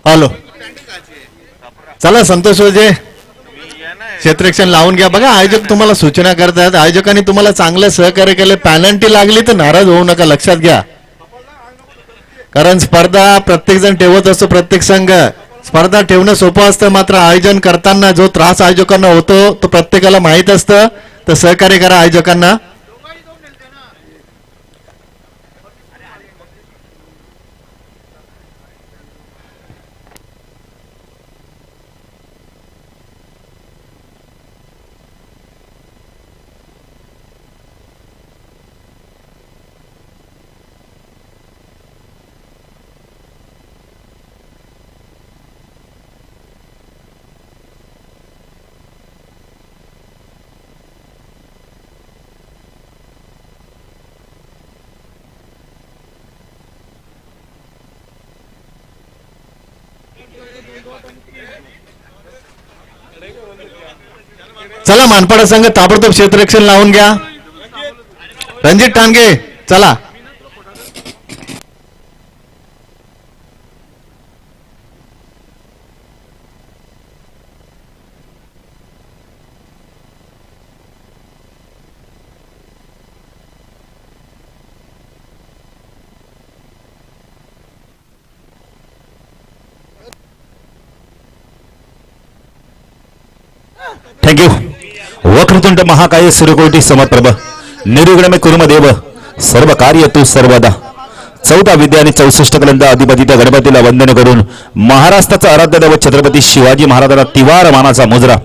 Hello, चला संतोष वजे क्षेत्ररक्षण लावून घ्या. बघा आयोजक तुम्हाला सूचना करतात. आयोजकांनी तुम्हाला चांगलं सहकार्य केले. पॅनल्टी लागली तर नाराज होऊ नका, लक्षात घ्या. कारण स्पर्धा प्रत्येक जण ठेवत असतो, प्रत्येक संघ स्पर्धा ठेवणं सोपं असतं, मात्र आयोजन करताना जो त्रास आयोजकांना होतो तो प्रत्येकाला माहीत असतं. तर सहकार्य करा आयोजकांना. चला मानपाडा संघ ताबडतोब क्षेत्ररक्षण लावून घ्या. रणजित टांगे चला. थँक्यू. वक्रतुंड महाकाय सूर्यकोटी समप्रभ निर्विघ्न कुर्मदेव सर्व कार्य तू सर्वदा. 14 विद्या आणि 64 कलंदा अधिपती त्या गणपतीला वंदन करून महाराष्ट्राचा आराध्य दैवत छत्रपती शिवाजी महाराजांना तिवार मानाचा मुजरा.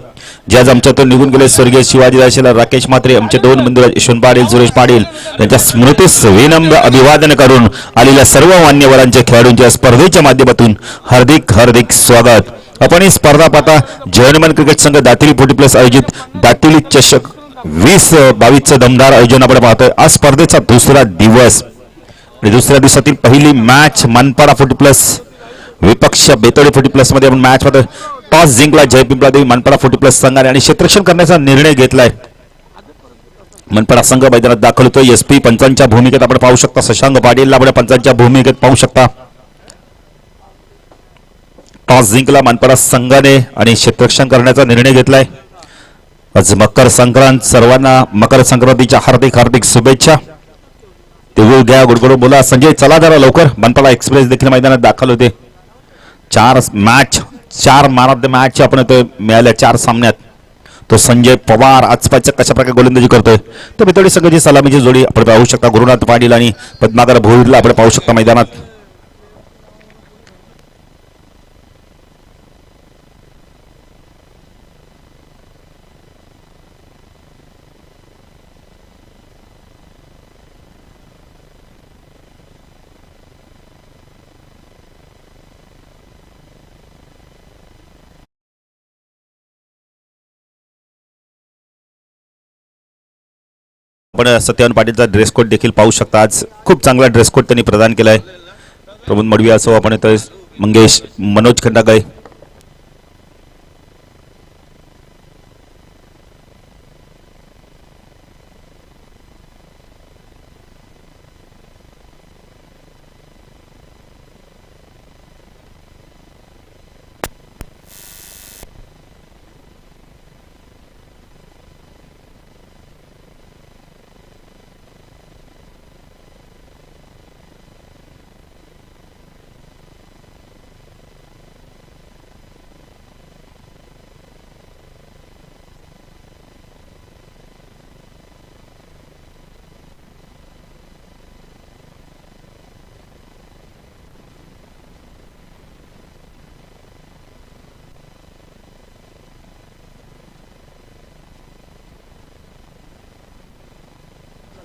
जे आज आमच्यातून निघून गेले स्वर्गीय शिवाजी दाशीला राकेश म्हात्रे, आमचे 2 बंधू यशवंत पाटील, सुरेश पाटील यांच्या स्मृतीस विनम्र अभिवादन करून आलेल्या सर्व मान्यवरांच्या खेळाडूंच्या स्पर्धेच्या माध्यमातून हार्दिक हार्दिक स्वागत. आपण ही स्पर्धा पाहता जर्मन क्रिकेट संघ दातिली 40+ आयोजित दातिली चषक 2022चं दमदार आयोजन आपण पाहतोय. आज स्पर्धेचा दुसरा दिवस आणि दुसऱ्या दिवसातील पहिली मॅच मनपाडा 40+ विपक्ष बेतोडे 40+ मध्ये आपण मॅच पाहतोय. टॉस जिंकला जयपिंपळादेवी मनपाडा 40+ संघाने आणि क्षेत्ररक्षण करण्याचा निर्णय घेतलाय. मनपाडा संघ मैदानात दाखल होतोय. एसपी पंचांच्या भूमिकेत आपण पाहू शकता. शशांक पाटीलला आपण पंचांच्या भूमिकेत पाहू शकता. टॉस जिंकला मनपाडा संघाने आणि क्षेत्ररक्षण करण्याचा निर्णय घेतलाय. आज मकर संक्रांत, सर्वांना मकर संक्रांतीच्या हार्दिक हार्दिक शुभेच्छा. तिळगुळ घ्या, गुडगुड बोला. संजय चला जरा लवकर. मनपाडा एक्सप्रेस देखील मैदानात दाखल होते. 4 मॅन ऑफ द मॅच आपण मिळाल्या 4 सामन्यात. तो संजय पवार आजपाच्या कशा प्रकारे गोलंदाजी करतोय. तर बेतोडी संघाची सलामीची जोडी आपण पाहू शकता. गुरुनाथ पाटील आणि पद्माकर भोईरला आपण पाहू शकता मैदानात. आपण सत्यवान पाटीलचा ड्रेस कोड देखील पाहू शकता. आज खूप चांगला ड्रेस कोड त्यांनी प्रदान केलाय. प्रमोद मडवी असो, आपण इथं मंगेश, मनोज खंडागळे,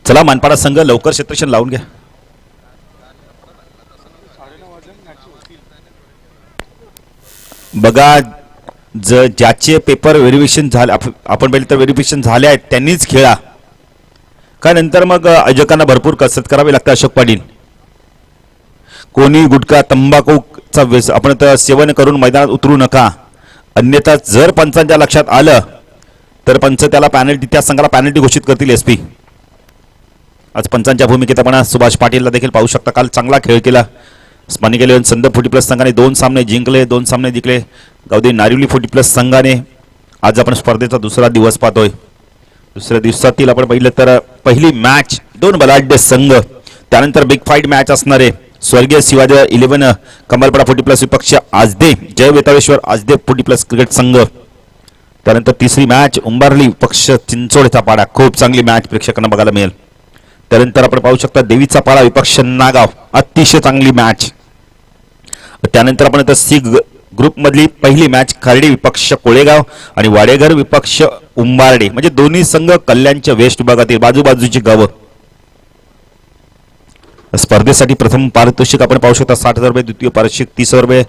चला मनपाडा संघ लवकर क्षेत्ररक्षण लावून घ्या. बघा, ज्याचे पेपर व्हेरिफिकेशन झाले, आपण पहिले तर व्हेरिफिकेशन झाले आहेत त्यांनीच खेळा. का नंतर मग आयोजकांना भरपूर कसरत करावी लागते. अशोक पाटील, कोणी गुटखा तंबाखूचा आपण तर सेवन करून मैदानात उतरू नका, अन्यथा जर पंचांच्या लक्षात आलं तर पंच त्याला पॅनल्टी, त्या संघाला पॅनल्टी घोषित करतील. एसपी आज पंचांच्या भूमिकेत आपण सुभाष पाटीलला देखील पाहू शकता. काल चांगला खेळ केला स्पानिक 11 संदर्भ 40+ संघाने 2 सामने जिंकले, 2 सामने जिंकले. गावदेवी नारिवली 40+ संघाने आज आपण स्पर्धेचा दुसरा दिवस पाहतोय. दुसऱ्या दिवसातील आपण पाहिलं तर पहिली मॅच 2 बलाढ्य संघ, त्यानंतर बिग फाईट मॅच असणार आहे. स्वर्गीय शिवाजी 11 कमलपडा 40+ विपक्ष आजदे जय वेताळेश्वर आजदे 40+ क्रिकेट संघ. त्यानंतर तिसरी मॅच उंबारली विपक्ष चिंचोडचा पाडा, खूप चांगली मॅच प्रेक्षकांना बघायला मिळेल. त्यानंतर आपण पाहू शकता देवीचा पाडा विपक्ष नागाव, अतिशय चांगली मॅच. त्यानंतर आपण आता सी ग्रुप मधली पहिली मॅच खार्डी विपक्ष कोळेगाव आणि वाडेघर विपक्ष उंबारडे, म्हणजे दोन्ही संघ कल्याणच्या वेस्ट विभागातील बाजूबाजूची गावं. स्पर्धेसाठी प्रथम पारितोषिक आपण पाहू शकता 60,000 रुपये, द्वितीय पारितोषिक 30,000 रुपये,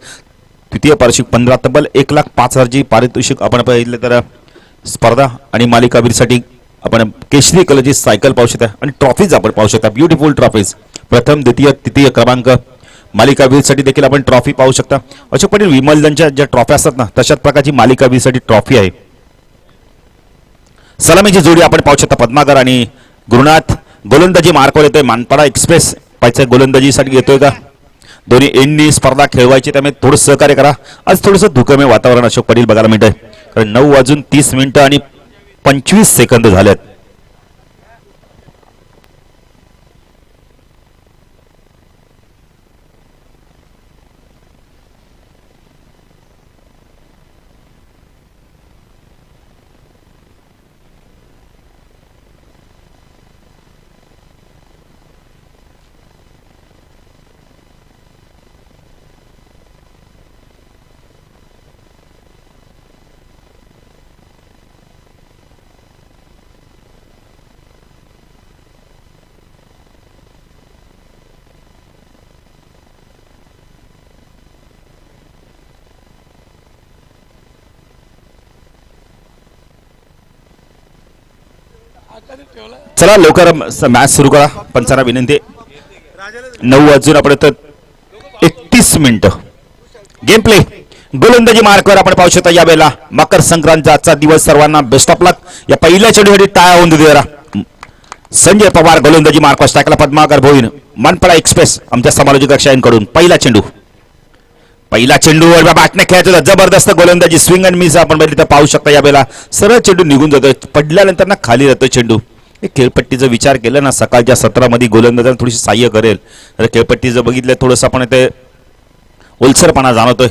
तृतीय पारितोषिक 15, तब्बल 1,05,000ची पारितोषिक आपण पाहिलं तर स्पर्धा आणि मालिकावीरसाठी आपण केशरी कलरची सायकल पाहू शकता आणि ट्रॉफीज आपण पाहू शकता, ब्युटिफुल ट्रॉफीज. प्रथम द्वितीय तृतीय क्रमांक मालिकावीरसाठी देखील आपण ट्रॉफी पाहू शकता. अशोक पाटील विमलजनच्या ज्या ट्रॉफी असतात ना तशाच प्रकारची मालिकावीरसाठी ट्रॉफी आहे. सलामीची जोडी आपण पाहू शकता पद्माकर आणि गुरुनाथ. गोलंदाजी मार्कवर येतोय मानपाडा एक्सप्रेस, पाहिजे गोलंदाजीसाठी येतोय का. दोन्ही एंडनी स्पर्धा खेळवायची, त्यामुळे थोडं सहकार्य करा. आज थोडंसं धुकमे वातावरण अशोक पाटील बघायला मिळतंय, कारण 9:30 आणि 25 सेकंद झालेत. चला लवकर मॅच सुरू करा, पंचांना विनंती. 9:31 गेम प्ले. गोलंदाजी मार्कवर आपण पाहू शकता यावेळेला मकर संक्रांतीचा आजचा दिवस, सर्वांना बेस्ट ऑफ लक. या पहिल्या चेंडूसाठी टाळ्या होऊन देऊ जरा. संजय पवार गोलंदाजी मार्कवर, टाकला पद्माकर भोईन मनपाडा एक्सप्रेस आमच्या समालोचक कक्षांकडून. पहिला चेंडू बॅटने खेळायचं जबरदस्त गोलंदाजी, स्विंग अँड मिस आपण बघितलं पाहू शकता. यावेळेला सरळ चेंडू निघून जातोय, पडल्यानंतर ना खाली जातोय चेंडू. खेळपट्टीचा विचार केला ना सकाळच्या सत्रामध्ये गोलंदाजाला थोडीशी सहाय्य करेल. तर खेळपट्टीचं बघितलं थोडंसं आपण इथे ओलसरपणा जाणवतोय.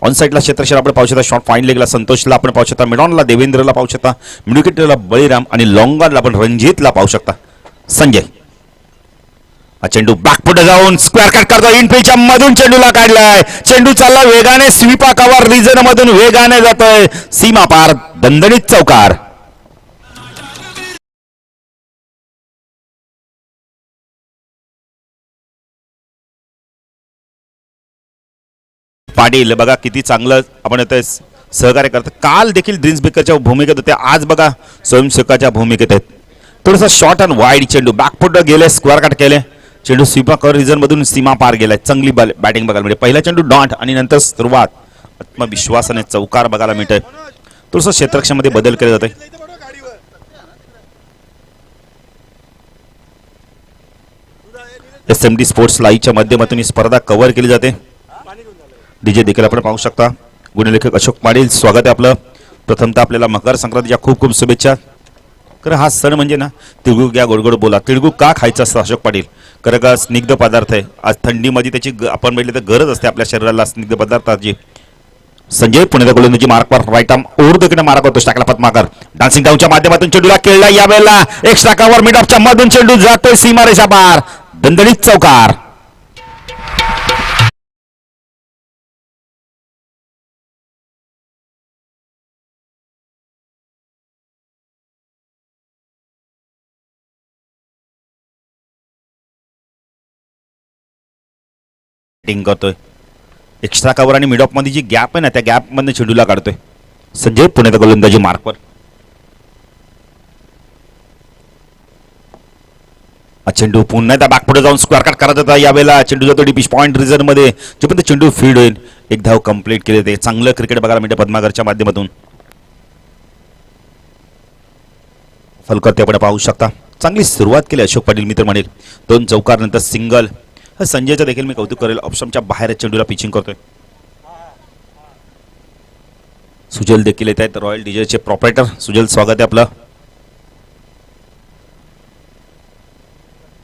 ऑन साईडला क्षेत्रक्षण आपण पाहू शकता, शॉर्ट फाईन लेगला संतोषला आपण पाहू शकता, मिडॉनला देवेंद्रला पाहू शकता, मिडविकेटला बळीराम आणि लॉंगॉनला आपण रणजितला पाहू शकता. संजय हा चेंडू बॅकफुट जाऊन स्क्वेअर कट करतो, इनफिल्डच्या मधून चेंडूला काढलाय. चेंडू चालला वेगाने, स्वीपा कव्हर रिजन मधून वेगाने जातोय, सीमा पार, दणदणीत चौकार. पाटील बघा किती चांगलं आपण इथे सहकार्य करतात. काल देखील ड्रीम्स बेकरच्या भूमिकेत होते, आज बघा स्वयंसेवकाच्या भूमिकेत आहेत. थोडासा शॉर्ट अँड वाईड चेंडू बॅकफुट गेले, स्क्वेअर कट केले, चेंडू स्वीपा कव्हर रिजन मधून सीमा पार गेलाय. चांगली बॅटिंग बघायला मिळते. पहिला चेंडू डॉट आणि नंतर सुरुवात आत्मविश्वासाने चौकार बघायला मिळतंय. थोडंसं क्षेत्रक्षमध्ये बदल केले जाते. SMD स्पोर्ट्स लाईव्हच्या माध्यमातून ही स्पर्धा कव्हर केली जाते. डीजे देखील आपण पाहू शकता. गुणलेखक अशोक पाटील स्वागत आहे आपलं. प्रथमतः आपल्याला मकर संक्रांतीच्या खूप खूप शुभेच्छा. खरं हा सण म्हणजे ना तिळगुळ घ्या गोडगोड बोला. तिळगुळ का खायचं असतं अशोक पाटील? खरं का स्निग्ध पदार्थ आहे. आज थंडीमध्ये त्याची आपण बघितलं तर गरज असते आपल्या शरीराला स्निग्ध पदार्थाची. संजय पुणे गोलंदाजी मार्कवर राईट आर्म ओव्हर द कडे मारा करतो, टाकला पद्माकर डान्सिंग डाऊनच्या माध्यमातून चेंडूला खेळला. यावेळेला एक्स्ट्रा कव्हर मिड ऑफच्या मधून चेंडू जातोय सीमारेषा पार, दणदणीत चौकार. करतोय एक्स्ट्रा कव्हर आणि मिड ऑफ मध्ये जी गॅप आहे ना त्या गॅप मध्ये चेंडूला काढतोय संजय पुणे गोलंदाजी मार्कवर. चेंडू पुन्हा त्या बॅकपुढे जाऊन स्क्वेअर कट करत होता. यावेळेला चेंडू जातो डीपिश पॉइंट रिझर्व मध्ये, जोपर्यंत चेंडू फील्ड होईल. एक धाव कंप्लीट केले ते. चांगलं क्रिकेट बघायला मिळते पद्मागरच्या माध्यमातून. फलकर्ते आपण पाहू शकता. चांगली सुरुवात केली अशोक पाटील मित्र म्हणेल. 2 चौकार नंतर सिंगल. संजयचं देखील मी कौतुक करेल. ऑप्शनच्या बाहेर चेंडूला पिचिंग करतोय. सुजल देखील येत आहेत, रॉयल डीजेचे प्रॉपरेटर. सुजल, स्वागत आहे आपलं.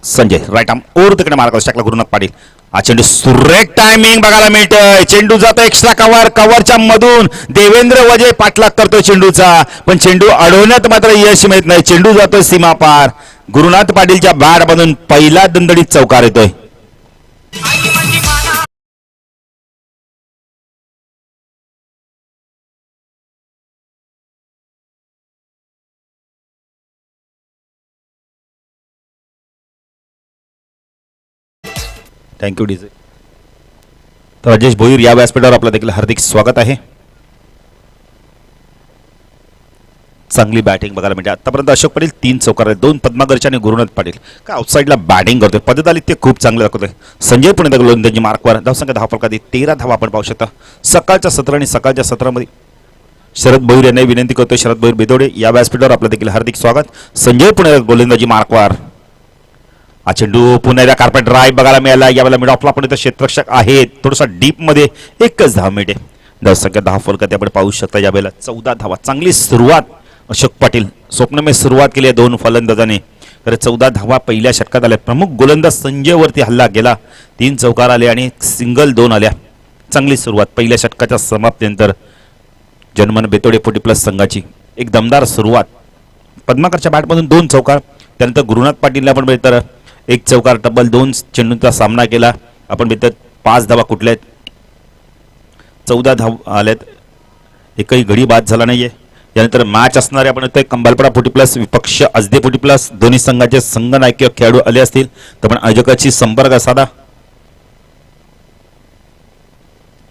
संजय राईट आर्म ओर तिकडे मार्क टाकला गुरुनाथ पाटील. हा चेंडू सुरेख टायमिंग बघायला मिळतोय. चेंडू जातो एक्स्ट्रा कव्हरच्या मधून. देवेंद्र वजे पाठलाग करतोय चेंडूचा, पण चेंडू अडवण्यात मात्र यश मिळत नाही. चेंडू जातोय सीमा पार. गुरुनाथ पाटीलच्या बॅट मधून पहिला दणदणीत चौकार येतोय. Thank you DJ. तर राजेश भोईर या व्यासपीठावर आपलं देखील हार्दिक स्वागत आहे. चांगली बॅटिंग बघायला मिळते आतापर्यंत. अशोक पाटील 3 चौकार आहेत, 2 पद्मागरचे आणि गुरुनाथ पाटील काय आउटसाईडला बॅटिंग करतोय. पद्धत ते खूप चांगलं दाखवतोय. संजय पुणे गोलंदाजी मार्कवर धावसंख्या 10 फलकादी 13 धावा आपण पाहू शकता. सकाळच्या सत्र आणि सकाळच्या सत्रामध्ये शरद भोईर यांना विनंती करतोय. शरद भोईर बेदोडे या व्यासपीठावर आपलं देखील हार्दिक स्वागत. संजय पुणे गोलंदाजी मार्कवर. हा चेंडू पुन्हा एकदा कार्पेट ड्राईव्ह बघायला मिळाला. यावेळेला मिड ऑफला पण इथं क्षेत्ररक्षक आहेत. थोडासा डीप मध्ये एकच धाव मिळते. धावसंख्या 10 फलकादी आपण पाहू शकता. यावेळेला 14 धावा. चांगली सुरुवात अशोक पाटील. स्वप्नमय सुरुवात केली आहे 2 फलंदाजाने. तर 14 धावा पहिल्या षटकात आल्या. प्रमुख गोलंदाज संजयवरती हल्ला गेला. 3 चौकार आले आणि सिंगल 2 आल्या. चांगली सुरुवात पहिल्या षटकाच्या समाप्तीनंतर जनमन बेतोडे 40+ संघाची एक दमदार सुरुवात. पद्माकरच्या बॅटमधून 2 चौकार. त्यानंतर गुरुनाथ पाटीलला पण बेहतर 1 चौकार, तब्बल 2 चेंडूंचा सामना केला. आपण बेहतर 5 धावा कुठल्या आहेत. 14 धाव आल्यात. एकही गडी बाद झाला नाहीये. यानंतर मॅच असणारे आपण कंबालपडा 40+, विपक्ष आजदे 40+, दोन्ही संघाचे संघ नायक खेळाडू आले असतील तर पण आयोजकाची संपर्क साधा.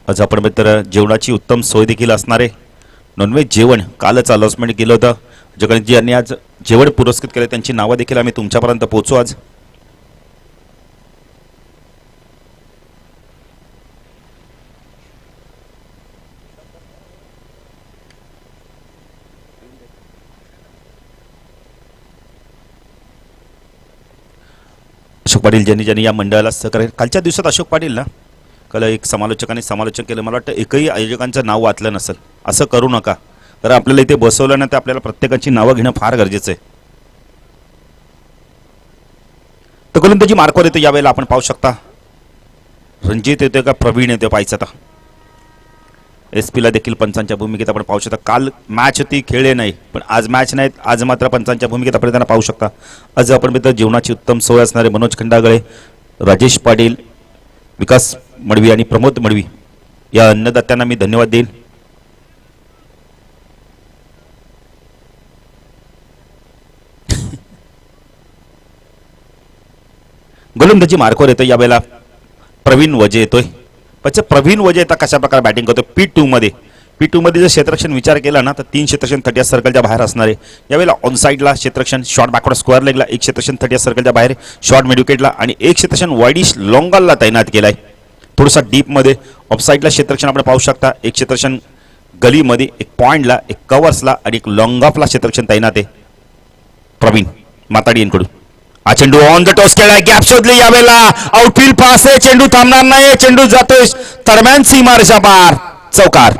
आज आपण बेहतर जेवणाची उत्तम सोय देखील असणारे. नॉनव्हेज जेवण कालच अनाउन्समेंट केलं होतं. जगन्नाथजी यांनी आज जेवण पुरस्कृत केले. त्यांची नावं देखील आम्ही तुमच्यापर्यंत पोहोचू आज. अशोक पाटील ज्यांनी या मंडळाला सहकार्य. कालच्या दिवसात अशोक पाटील ना काल एक समालोचकाने समालोचन केलं. मला वाटतं एकही आयोजकांचं नाव वाचलं नसेल. असं करू नका, तर आपल्याला इथे बसवलं ना तर आपल्याला प्रत्येकाची नावं घेणं फार गरजेचं आहे. तर गोलंदाजी मार्कवर येतो. यावेळेला आपण पाहू शकता रणजित येतोय का प्रवीण येतोय पाहायचं. आता SP ला देखील पंचांच्या भूमिकेत आपण पाहू शकता. काल मॅच होती, खेळले नाही, पण आज मॅच नाहीत. आज मात्र पंचांच्या भूमिकेत आपण त्यांना पाहू शकता. आज आपण मित्र जेवणाची उत्तम सोय असणारे मनोज खंडागळे, राजेश पाटील, विकास मडवी आणि प्रमोद मडवी या अन्नदात्यांना मी धन्यवाद देईन. गोलंदाजी मार्कवर येतोय. यावेळेला प्रवीण वजे येतोय. प्रवीण वजे आता कशा प्रकारे बॅटिंग करतो. P2 मध्ये जर क्षेत्ररक्षण विचार केला ना तर 3 क्षेत्ररक्षण 30 सर्कलच्या बाहेर असणारे. यावेळेला ऑन साईडला क्षेत्ररक्षण शॉर्ट बॅकवर्ड स्क्वेअर लेगला 1 क्षेत्ररक्षण 30 सर्कलच्या बाहेर शॉर्ट मिड विकेटला आणि 1 क्षेत्ररक्षण वाईडिश लॉंगॉलला तैनात केलाय. थोडासा डीप मध्ये ऑफ साईडला क्षेत्ररक्षण आपण पाहू शकता. 1 क्षेत्ररक्षण गलीमध्ये, 1 पॉइंटला, 1 कव्हर्सला आणि 1 लॉंग ऑफला क्षेत्ररक्षण तैनात आहे प्रवीण माताडी यांकडून. हा चेंडू ऑन द टॉस केलाय. गॅप शोधली. यावेळेला आउटफील्ड पास आहे. चेंडू थांबणार नाही. चेंडू जातोय दरम्यान सीमारेषा पार. चौकार.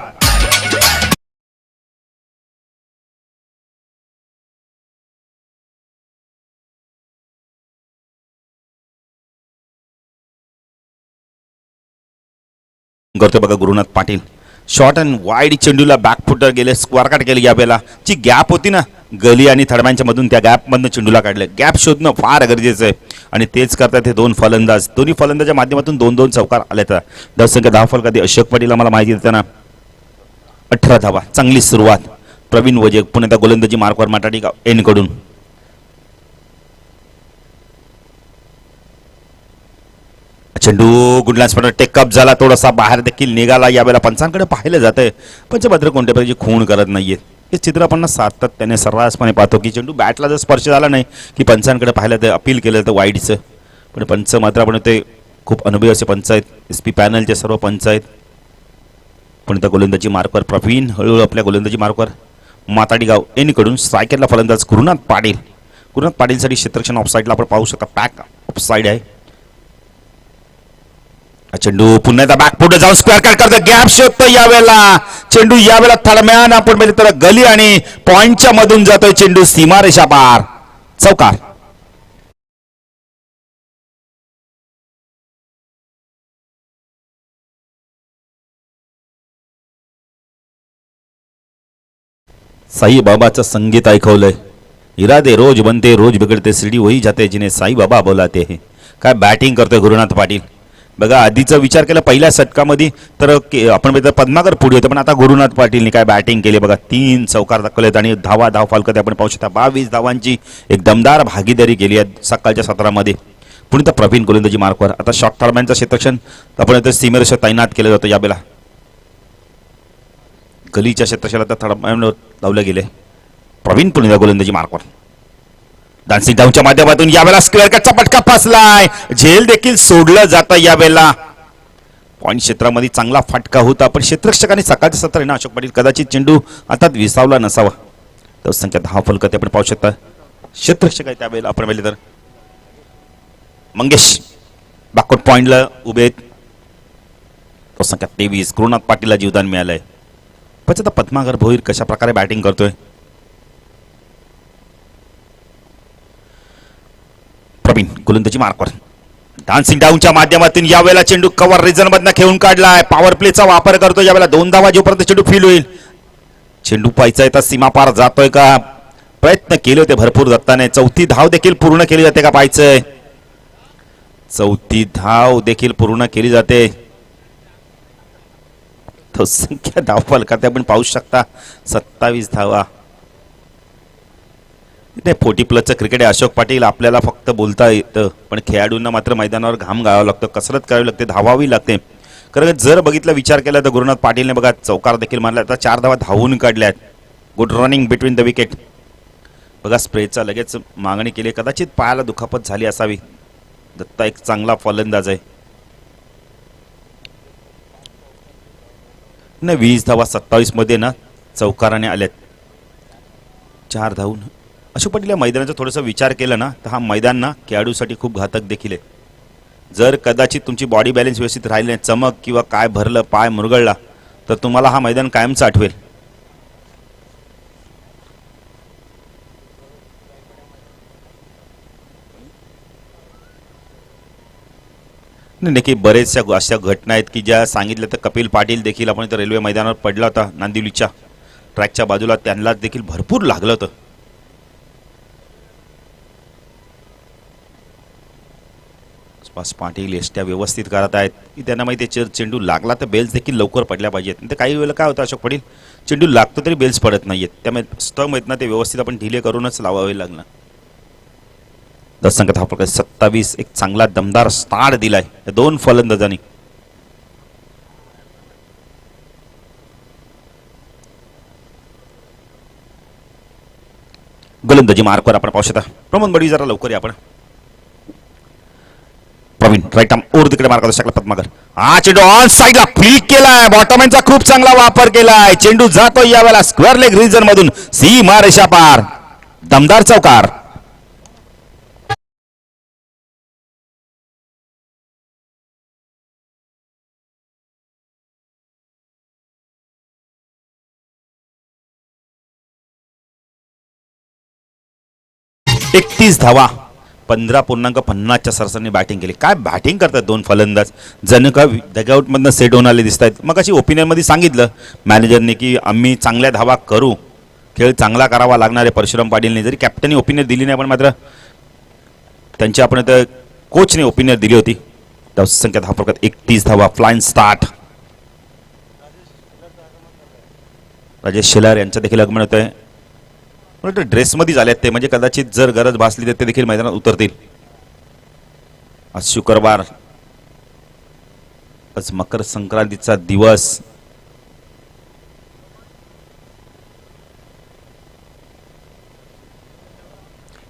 करतोय बघा Gurunath Patil. Short and wide चेंडूला बॅकफुटर गेले, स्क्वेअर कट केले. यावेळेला जी गॅप होती ना गली आणि थडम्यांच्या मधून, त्या गॅपमधून चेंडूला काढले. गॅप शोधणं फार गरजेचं आहे आणि तेच करतात हे 2 फलंदाज. दोन्ही फलंदाजाच्या माध्यमातून 2-2 चौकार आले. तर धावसंख्या 10 फलकादी अशोक पाटील आम्हाला माहिती देताना 18 धावा. चांगली सुरुवात. प्रवीण वजे पुणे गोलंदाजी मार्कवर माटाडी एनकडून. चेंडू गुडलँड स्पॉटर टेकअप झाला. थोडासा बाहेर देखील निघाला. यावेळेला पंचांकडे पाहिलं जातंय. पंचभद्र कोणत्या प्रकारची खूण करत नाहीये. हे चित्र आपण सातत्याने सर्रासपणे पाहतो की चेंडू बॅटला जर स्पर्श झाला नाही की पंचांकडे पाहिलं तर अपील केलं तर वाईडचं. पण पंच मात्र आपण ते खूप अनुभवी असे पंच आहेत. SP पॅनलचे सर्व पंच आहेत. पण त्या गोलंदाजी मार्कवर प्रवीण हळूहळू आपल्या गोलंदाजी मार्कवर माताडी गाव एनकडून. स्ट्रायकरला फलंदाज गुरुनाथ पाटील. गुरुनाथ पाटीलसाठी क्षेत्ररक्षण ऑफसाईडला आपण पाहू शकता. पॅक ऑफसाईड आहे. चेंडू पुन्हा एकदा बॅक पुढे जाऊन स्क्वेअर कट करतो, गॅप शोधतो यावेळेला चेंडू, यावेळेला थडम्यान आपण म्हणजे तर गली आणि पॉइंटच्या मधून जातोय चेंडू, सीमारेषा पार, चौकार. साई बाबाचं संगीत ऐकवलंय, इरादे रोज बनते रोज बिघडते, शिर्डी वही जाते जिने साई बाबा बोलाते हे. काय बॅटिंग करतोय गुरुनाथ पाटील. बघा आधीचा विचार केला पहिल्या षटकामध्ये तर आपण बघितलं पद्माकर पुढे होते, पण आता गुरुनाथ पाटीलने काय बॅटिंग केली बघा. 3 चौकार दाखवलेत आणि धाव फालकते आपण पाहू शकता. 22 धावांची एक दमदार भागीदारी केली आहे सकाळच्या सत्रामध्ये. पुणे तर प्रवीण गोलंदाजी मार्कवर. आता शॉर्ट थर्डमॅनचं क्षेत्रक्षण आपण इथं सीमेरेषा तैनात केलं जातं यावेळेला. गलीच्या क्षेत्रक्षणात थर्डमॅन लावलं गेले. प्रवीण पुणे गोलंदाजी मार्कवर. डान्सिंग डाऊनच्या माध्यमातून यावेळेला स्क्वेअर कटचा पटका फसलाय, झेल देखील सोडलं जातं यावेळेला. पॉईंट क्षेत्रामध्ये चांगला फटका होता, पण क्षेत्ररक्षकांनी सकाळचं सत्र आहे ना अशोक पाटील, कदाचित चेंडू आता विसावला नसावा. तर संख्या 10 फलकते आपण पाहू शकता. क्षेत्ररक्षक आहे त्यावेळेला आपण पाहिले तर मंगेश बॅकवर्ड पॉइंटला उभे आहेत. तो संख्या 23. गुरुनाथ पाटीलला जीवदान मिळालंय. पण आता पद्माकर भोईर कशा प्रकारे बॅटिंग करतोय. प्रवीण गोलंदाजी मार्कवर. डान्सिंग डाऊनच्या माध्यमातून यावेळेला चेंडू कव्हर रिजन मधनं खेळून काढलाय. पॉवर प्लेचा वापर करतो यावेळेला. 2 धावा जोपर्यंत चेंडू फील होईल. चेंडू पाहायचा आहे तर सीमा पार जातोय का, प्रयत्न केले होते भरपूर दत्ताने. 4थी धाव देखील पूर्ण केली जाते का पाहायचंय. 4थी धाव देखील पूर्ण केली जाते. तो संख्या धाव फलकात आपण पाहू शकता 27 धावा. 40+ क्रिकेट आहे अशोक पाटील. आपल्याला फक्त बोलता येतं, पण खेळाडूंना मात्र मैदानावर घाम गाळावं लागतं, कसरत करावी लागते, धावावी लागते. कारण जर बघितलं विचार केला तर गुरुनाथ पाटीलने बघा चौकार देखील मारला. आता 4 धावा धावून काढल्यात. Good running between the wicket. बघा स्प्रेचा लगेच मागणी केली. कदाचित पायाला दुखापत झाली असावी. दत्ता एक चांगला फलंदाज आहे. 20 धावा 27 मध्ये ना चौकाराने आल्यात. 4 धावून. अशोक पाटील या मैदानाचा थोडासा विचार केला ना तर हा मैदान ना खेळाडूसाठी खूप घातक देखील आहे. जर कदाचित तुमची बॉडी बॅलन्स व्यवस्थित राहिली नाही, चमक किंवा काय भरलं, पाय मुरगळला, तर तुम्हाला हा मैदान कायमच आठवेल. नक्की बरेचशा अशा घटना आहेत की ज्या सांगितल्या तर कपिल पाटील देखील आपण इथं रेल्वे मैदानावर पडला होता नांदिवलीच्या ट्रॅकच्या बाजूला, त्यांना देखील भरपूर लागलं होतं. पाटील एसट्या व्यवस्थित करत आहेत की त्यांना माहिती आहे चेंडू लागला तर बेल्स देखील लवकर पडल्या पाहिजेत. तर काही वेळेला काय होतं अशोक पाटील, चेंडू लागतो तरी बेल्स पडत नाहीयेत, त्यामुळे स्टंप आहेत ना ते व्यवस्थित आपण ढिले करूनच लावावे लागणार. 10 संख्या 27. एक चांगला दमदार स्टार्ट दिलाय 2 फलंदाजांनी. गोलंदाजी मार्कवर आपण पाहू शकता. प्रमोद बडी जरा लवकर या आपण. प्रवीण राईट आर्म ओर तिकडे मार्क शकला पद्माकर. हा चेंडू ऑन साईडला फ्लिक केलाय. बॉटमॅनचा खूप चांगला वापर केलाय. चेंडू जातो यावेळेला स्क्वेअर लेग रिजन मधून सीमा रेषा पार. दमदार चौकार. एकतीस धावा 15.50च्या सरसरने बॅटिंग केली. काय बॅटिंग करतात 2 फलंदाज. जण का डगआउट मधनं सेट होऊन आले दिसत आहेत. मग अशी ओपिनियन मध्ये सांगितलं मॅनेजरने की आम्ही चांगल्या धावा करू, खेळ चांगला करावा लागणार आहे. परशुराम पाटीलने जरी कॅप्टननी ओपिनियन दिली नाही, पण मात्र त्यांची आपण तर कोचने ओपिनियन दिली होती. संख्या 10 फलकात 31 धावा. Flying start. राजेश शेलार यांचं देखील आगमन होत आहे. ड्रेसमध्ये झालेत ते, म्हणजे कदाचित जर गरज भासली तर ते देखील मैदानात उतरतील. आज शुक्रवार, आज मकर संक्रांतीचा दिवस.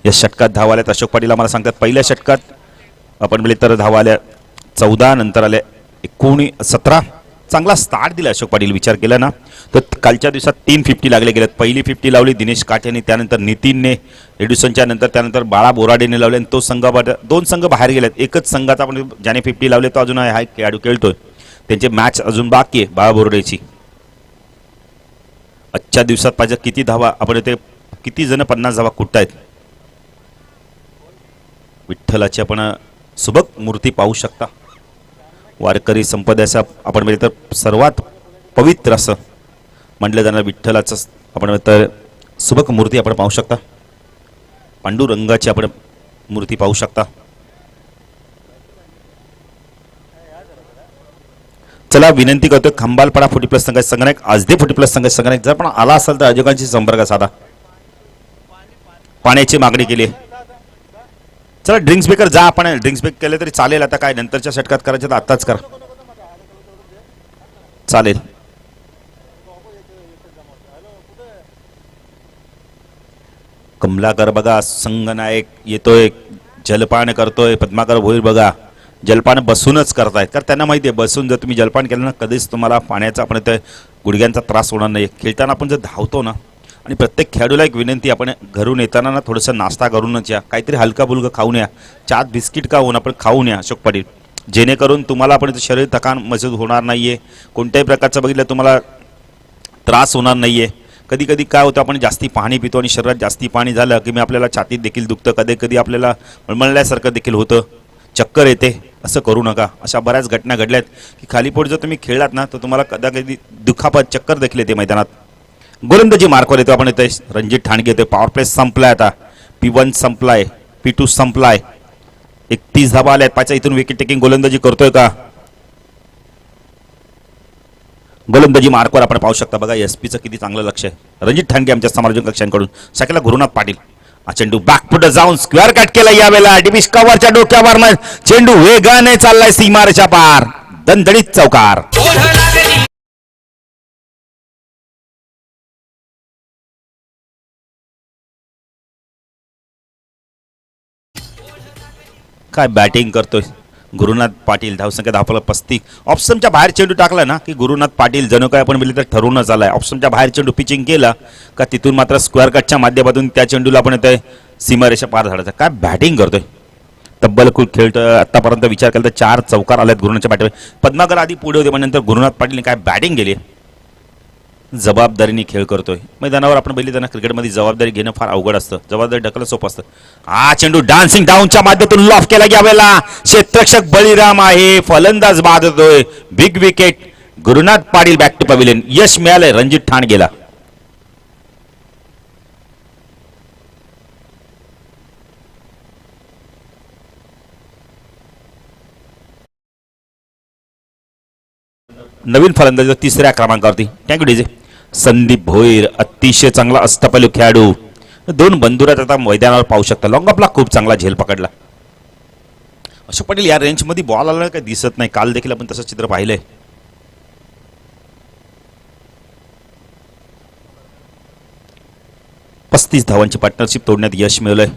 या षटकात धावा आल्यात अशोक पाटील आम्हाला सांगतात. पहिल्या षटकात आपण बोलले तर धावा आल्या 14, नंतर आल्या 17 चांगला स्टार्ट दिला अशोक पाटील. विचार केला ना तर कालच्या दिवसात 350 लागले गेलेत. पहिली 50 लावली दिनेश काठेने, त्यानंतर नितीनने एड्युसनच्या नंतर, त्यानंतर बाळा बोराडेने लावले आणि तो संघ 2 संघ बाहेर गेलेत. एकच संघाचा आपण ज्याने 50 लावले तो अजून हा खेळाडू खेळतोय. त्यांची मॅच अजून बाकी आहे बाळा बोराडेची. आजच्या दिवसात पाहिजे किती धावा आपण ते किती जण 50 धावा कुठतायत. विठ्ठलाची आपण सुबक मूर्ती पाहू शकता. वारकरी संप्रदायाचा आपण म्हणजे तर सर्वात पवित्र असं म्हटलं जाणार विठ्ठलाचं आपण तर सुबक मूर्ती आपण पाहू शकता. पांडुरंगाची आपण मूर्ती पाहू शकता. चला विनंती करतोय खंबालपाडा 40+ संघनायक आजदे 40+ संघनायक जर पण आला असेल तर आयोजकांशी संपर्क साधा. पाण्याची मागणी केली. चला ड्रिंक्स बेकर जा. आपण ड्रिंक्स बेक केले तरी चालेल. आता काय नंतरच्या षटकात करायचं तर आत्ताच करा चालेल. कमलाकर बघा संघनायक येतोय, जलपान करतोय. पद्माकर भोईर बघा जलपान बसूनच करतायत कारण त्यांना माहिती आहे बसून जर तुम्ही जलपान केलं ना कधीच तुम्हाला पाण्याचा आपण ते गुडघ्यांचा त्रास होणार नाही. खेळताना आपण जर धावतो ना आणि प्रत्येक खेळाडूला एक विनंती आपण घरून येताना ना थोडंसं नाश्ता करूनच या. काहीतरी हलका बुलका खाऊन या. चात बिस्किट का होऊन आपण खाऊन या अशोक पाटील. जेणेकरून तुम्हाला आपण शरीर थकान महसूस होणार नाही आहे. कोणत्याही प्रकारचं बघितलं तुम्हाला त्रास होणार नाही आहे. कधी कधी काय होतं आपण जास्ती पाणी पितो आणि शरीरात जास्ती पाणी झालं की मी आपल्याला छातीत देखील दुखतं. कधी कधी आपल्याला मळमळल्यासारखं देखील होतं, चक्कर येते. असं करू नका. अशा बऱ्याच घटना घडल्यात की खाली पोट जर तुम्ही खेळलात ना तर तुम्हाला कधी दुखापत चक्कर देखील येते मैदानात. गोलंदाजी मार्कवर येतो आपण येतोय. रणजित ठाणगे येतोय. पॉवर प्ले संपलाय आता. P1 संपलाय, P2 संपलाय. 31 धावा आल्यात. पाचा इथून विकेट टेकिंग गोलंदाजी करतोय का? गोलंदाजी मार्कवर आपण पाहू शकता बघा SP चं किती चांगलं लक्ष आहे. रणजित ठाणगे आमच्या समालोचक कक्षांकडून शाखेला गुरुनाथ पाटील. हा चेंडू बॅक पुढे जाऊन स्क्वेअर कट केला यावेळेला. डिमिश कव्हरच्या डोक्यावर चेंडू वेगाने चाललाय सीमारेषा पार. दणदणीत चौकार. काय बॅटिंग करतोय गुरुनाथ पाटील. धावसंख्या धावला 35. ऑप्शनच्या बाहेर चेंडू टाकला ना की गुरुनाथ पाटील जणू काय आपण बोलले तर ठरवूनच आलाय. ऑप्शनच्या बाहेर चेंडू पिचिंग केला का तिथून मात्र स्क्वेअर कटच्या माध्यमातून त्या चेंडूला आपण येतोय सीमारेषा पार झाडायचा. काय बॅटिंग करतोय. तब्बल खूप खेळतोय. आतापर्यंत विचार केला तर 4 चौकार आल्यात गुरुनाथच्या बॅटवर. पद्माकर आधी पुढे होते पण नंतर गुरुनाथ पाटीलने काय बॅटिंग केली. जबाबदारीने खेळ करतोय. मैदानावर आपण बघितलं त्यांना क्रिकेटमध्ये जबाबदारी घेणं फार अवघड असतं. जबाबदारी ढकलणं सोपं असतं. हा चेंडू डान्सिंग डाऊनच्या माध्यमातून लॉफ केला यावेळेला. क्षेत्ररक्षक बळीराम आहे. फलंदाज बाद होतोय. Big wicket. Gurunath Patil back to pavilion. यश मिळालंय रणजित ठाणगेला. नवीन फलंदाज 3ऱ्या क्रमांकावरती. Thank you DJ. संदीप भोईर अतिशय चांगला अष्टपैलू खेळाडू. 2 बंधुरात आता मैदानावर पाहू शकता. लॉंग ऑफला खूप चांगला झेल पकडला. अशोक पाटील या रेंजमध्ये बॉल आला काही दिसत नाही. काल देखील आपण तसं चित्र पाहिलंय. पस्तीस धावांची पार्टनरशिप तोडण्यात यश मिळवलंय.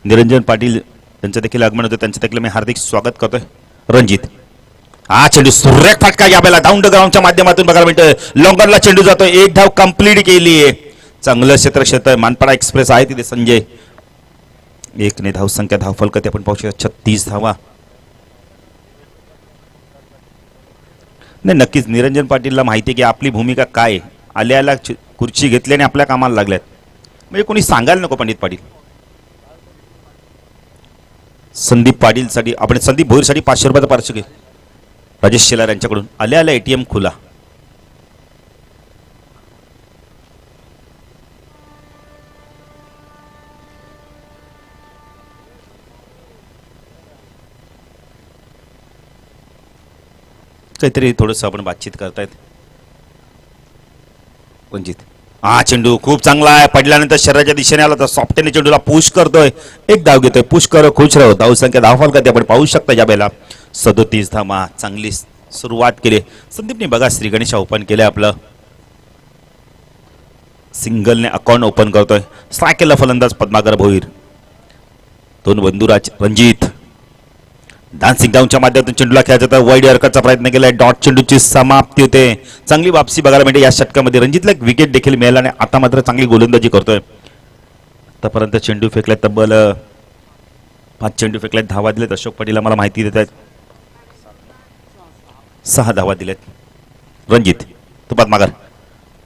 निरंजन पाटील त्यांचं देखील आगमन होतं. त्यांचं देखील मी हार्दिक स्वागत करतोय. रणजित. हा चेंडू सुरेख फटका यावेळेला डाऊन द ग्राउंडच्या माध्यमातून बघायला मिळतोय. लॉंगरला चेंडू जातोय. 1 धाव कंप्लीट केली आहे. चांगलं क्षेत्र मानपाडा एक्सप्रेस आहे तिथे संजय. 1 धावसंख्या धावफलक आपण पाहू शकता 36 धावा. नाही नक्कीच निरंजन पाटीलला माहिती आहे की आपली भूमिका काय. आल्याला खुर्ची घेतली आणि आपल्या कामाला लागल्यात. म्हणजे कोणी सांगायला नको पंडित पाटील. संदीप पाटीलसाठी आपण संदीप भोईरसाठी 500 रुपयाचा पारितोषिक आहे. राजेश शेलार यांच्याकडून. आल्या ATM खुला. काहीतरी थोडंसं आपण बातचीत करतायत. रणजित. हा चेंडू खूप चांगला आहे. पडल्यानंतर शरीराच्या दिशेने आला तर सॉफ्टने चेंडूला पुश करतोय. 1 धाव घेतोय. पुश करो खुश राहो. धावसंख्या धावफलकात आपण पाहू शकता या वेळेला 37 धावा. चांगली सुरुवात केली संदीपने. बघा श्री गणेश ओपन केलंय आपलं. सिंगलने अकाउंट ओपन करतोय. स्ट्राईक केला फलंदाज पद्माकर भोईर. 2 बंधुराज रणजित. डान्सिंग डाऊनच्या माध्यमातून चेंडूला खेळायचा तर वाईड अर्काचा प्रयत्न केलाय. डॉट चेंडूची समाप्ती होते. चांगली वापसी बघायला मिळते या षटकामध्ये. रणजितला एक विकेट देखील मिळाला आणि आता मात्र चांगली गोलंदाजी करतोय. आतापर्यंत चेंडू फेकल्यात तब्बल 5 चेंडू फेकल्यात. धावा दिलेत अशोक पाटील आम्हाला माहिती देत आहेत. 6 धावा दिलेत. रणजित तुपात माघार.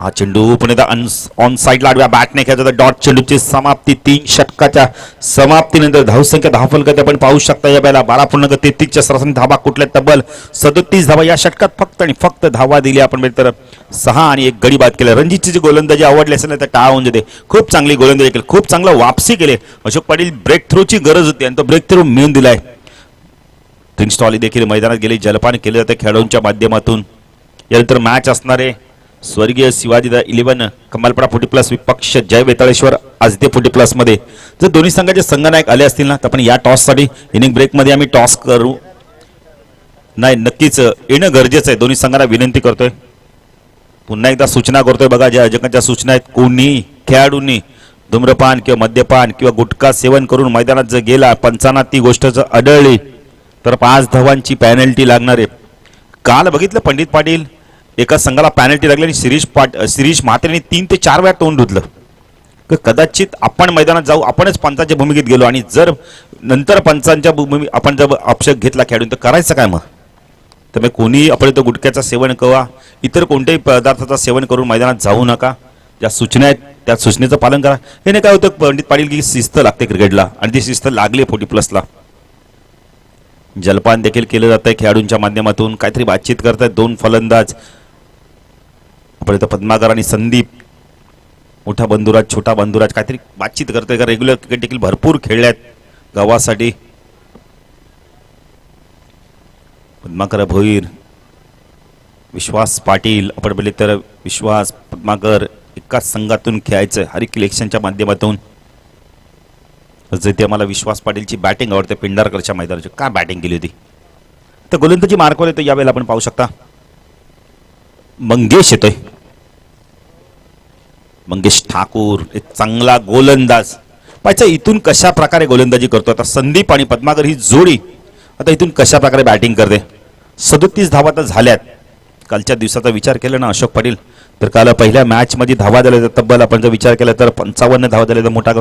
हा चेंडू पुन्हा ऑन साईडला आडव्या बॅटने खेळतो तर डॉट चेंडूची समाप्ती. 3 षटकाच्या समाप्तीनंतर धावसंख्या धावफलकात आपण पाहू शकता या वेळेला 12.33च्या सरासरी धावा कुठल्या तब्बल 37 धावा या षटकात फक्त आणि फक्त धावा दिली आपण तर 6 आणि 1 गडी बाद केला. रणजितची जी गोलंदाजी आवडली असेल तर टाळ होऊन जाते. खूप चांगली गोलंदाजी केली. खूप चांगलं वापसी केले. अशोक पाटील ब्रेक थ्रूची गरज होती आणि तो ब्रेक थ्रू मिळून दिलाय. ड्रिंक स्टॉली देखील मैदानात गेले. जलपान केले जाते खेळाडूंच्या माध्यमातून. यानंतर मॅच असणारे स्वर्गीय शिवाजी 11 कमालपडा 40+ विपक्ष जय वेताळेश्वर आजते 40+ मध्ये. जर दोन्ही संघाचे संघनायक आले असतील ना तर आपण या टॉससाठी इनिंग ब्रेकमध्ये आम्ही टॉस करू. नाही नक्कीच येणं गरजेचं आहे. दोन्ही संघांना विनंती करतोय. पुन्हा एकदा सूचना करतोय बघा ज्या आयोजकांच्या सूचना आहेत. कोणी खेळाडूंनी धूम्रपान किंवा मद्यपान किंवा गुटखा सेवन करून मैदानात जर गेला पंचांना ती गोष्ट जर आढळली तर 5 धावांची पॅनल्टी लागणार आहे. काल बघितलं पंडित पाटील एका संघाला पॅनल्टी लागली आणि शिरीष म्हात्रेने 3 ते 4 वेळा तोंड धुतलं. कदाचित आपण मैदानात जाऊ आपणच पंचांच्या भूमिकेत गेलो आणि जर नंतर पंचांच्या आपण जर अपशक घेतला खेळून तर करायचं काय मग. तर कोणी आपण तो गुटख्याचं सेवन किंवा इतर कोणत्याही पदार्थाचं सेवन करून मैदानात जाऊ नका. ज्या सूचना आहेत त्या सूचनेचं पालन करा. हे नाही काय होतं पंडित पाटील की शिस्त लागते क्रिकेटला आणि ती शिस्त लागली 40+ला. जलपान देखील केलं जातंय खेळाडूंच्या माध्यमातून. काहीतरी बातचीत करतायत 2 फलंदाज. आपण इथं पद्माकर आणि संदीप मोठा बंधुराज छोटा बंधुराज काहीतरी बातचीत करतोय का. रेग्युलर क्रिकेट देखील भरपूर खेळल्यात गावासाठी. पद्माकर भोईर विश्वास पाटील आपण बोलले तर विश्वास पद्माकर एकाच संघातून खेळायचं हरिक इलेक्शनच्या माध्यमातून. जिथे आम्हाला विश्वास पाटीलची बॅटिंग आवडते. पिंडारकरच्या मैदानाची काय बॅटिंग केली होती. तर गोलंदाजी मार्कवर येतो यावेळेला आपण पाहू शकता. मंगेश येतोय. मंगेश ठाकूर एक चांगला गोलंदाज. पाहिजे इथून कशा प्रकारे गोलंदाजी करतो. आता संदीप आणि पद्माकर ही जोडी आता इथून कशा प्रकारे बॅटिंग करते. 37 धावा तर झाल्यात. कालच्या दिवसाचा विचार केला ना अशोक पाटील तर काल पहिल्या मॅच मध्ये धावा झाल्या तब्बल आपण जर विचार केला तर 55 धावा झाले तर मोठा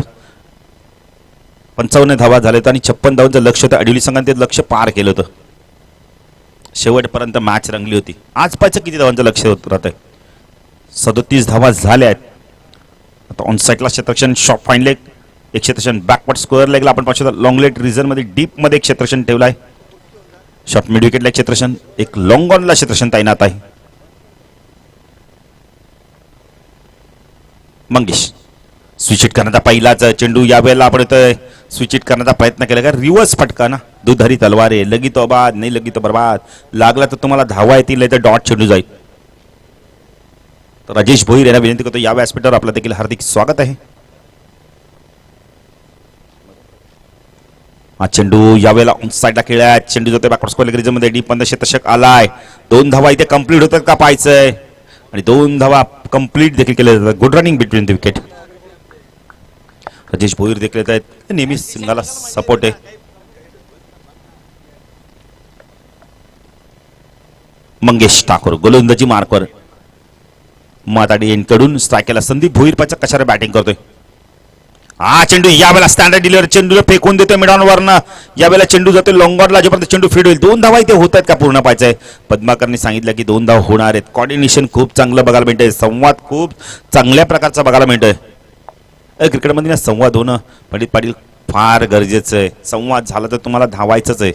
55 धावा झाले आणि 56 धावांचं लक्ष होतं. अडिवली संघाने ते लक्ष पार केलं होतं. शेवटपर्यंत मॅच रंगली होती. आज पाहिजे किती धावांचं लक्ष राहत आहे. 37 धावा झाल्या आहेत. आता ऑन साईडला क्षेत्ररक्षण शॉर्ट फाईन लेग एक क्षेत्ररक्षण बॅकवर्ड स्क्वेअर लेगला आपण पाहू शकता. लॉंग लेग रिझन मध्ये डीप मध्ये एक क्षेत्ररक्षण ठेवलाय. शॉर्ट मिड विकेटला क्षेत्ररक्षण एक लॉंग ऑनला क्षेत्ररक्षण तैनात आहे. मंगेश स्विच हिट करण्याचा पहिलाच चेंडू यावेळेला आपण स्विच हिट करण्याचा प्रयत्न केला का. रिव्हर्स फटका ना दुधारी तलवार आहे. लगी तो बाद नाही लगी तो बर्बाद. लागला तर तुम्हाला धावा येतील नाही तर डॉट चेंडू जाईल. तर राजेश भोईर यांना विनंती करतो या व्यासपीठावर आपलं देखील हार्दिक स्वागत आहे. हा चेंडू यावेळेला ऑन साईडला खेळला. चेंडू जातोय बॅकवर्ड स्क्वेअर लेग मध्ये डीप मध्ये क्षेत्ररक्षक आलाय. 2 धावा इथे कंप्लीट होतात का पाहायचंय आणि 2 धावा कंप्लीट देखील केल्या जातात. Good running between the wicket. Rajesh Bhoir देखील येत आहेत. नेहमीच संघाला सपोर्ट आहे. मंगेश ठाकूर गोलंदाजी मार्कवर माताडी यांकडून स्ट्रायकला संदीप भोईर पाच्या कशाला बॅटिंग करतोय. हा चेंडू यावेळेला स्टँडर्ड डिलिव्हर चेंडूला फेकून देतोय मिडॉनवरनं. यावेळेला चेंडू जातोय लॉंगॉनला जोपर्यंत चेंडू फीड होईल. 2 धावा इथे होत आहेत का पूर्ण पाहायचंय. पद्माकरने सांगितलं की 2 धावा होणार आहेत. कॉर्डिनेशन खूप चांगलं बघायला मिळतंय. संवाद खूप चांगल्या प्रकारचा बघायला मिळतोय. क्रिकेटमध्ये ना संवाद होणं पंडित पाटील फार गरजेचं आहे. संवाद झाला तर तुम्हाला धावायचंच आहे.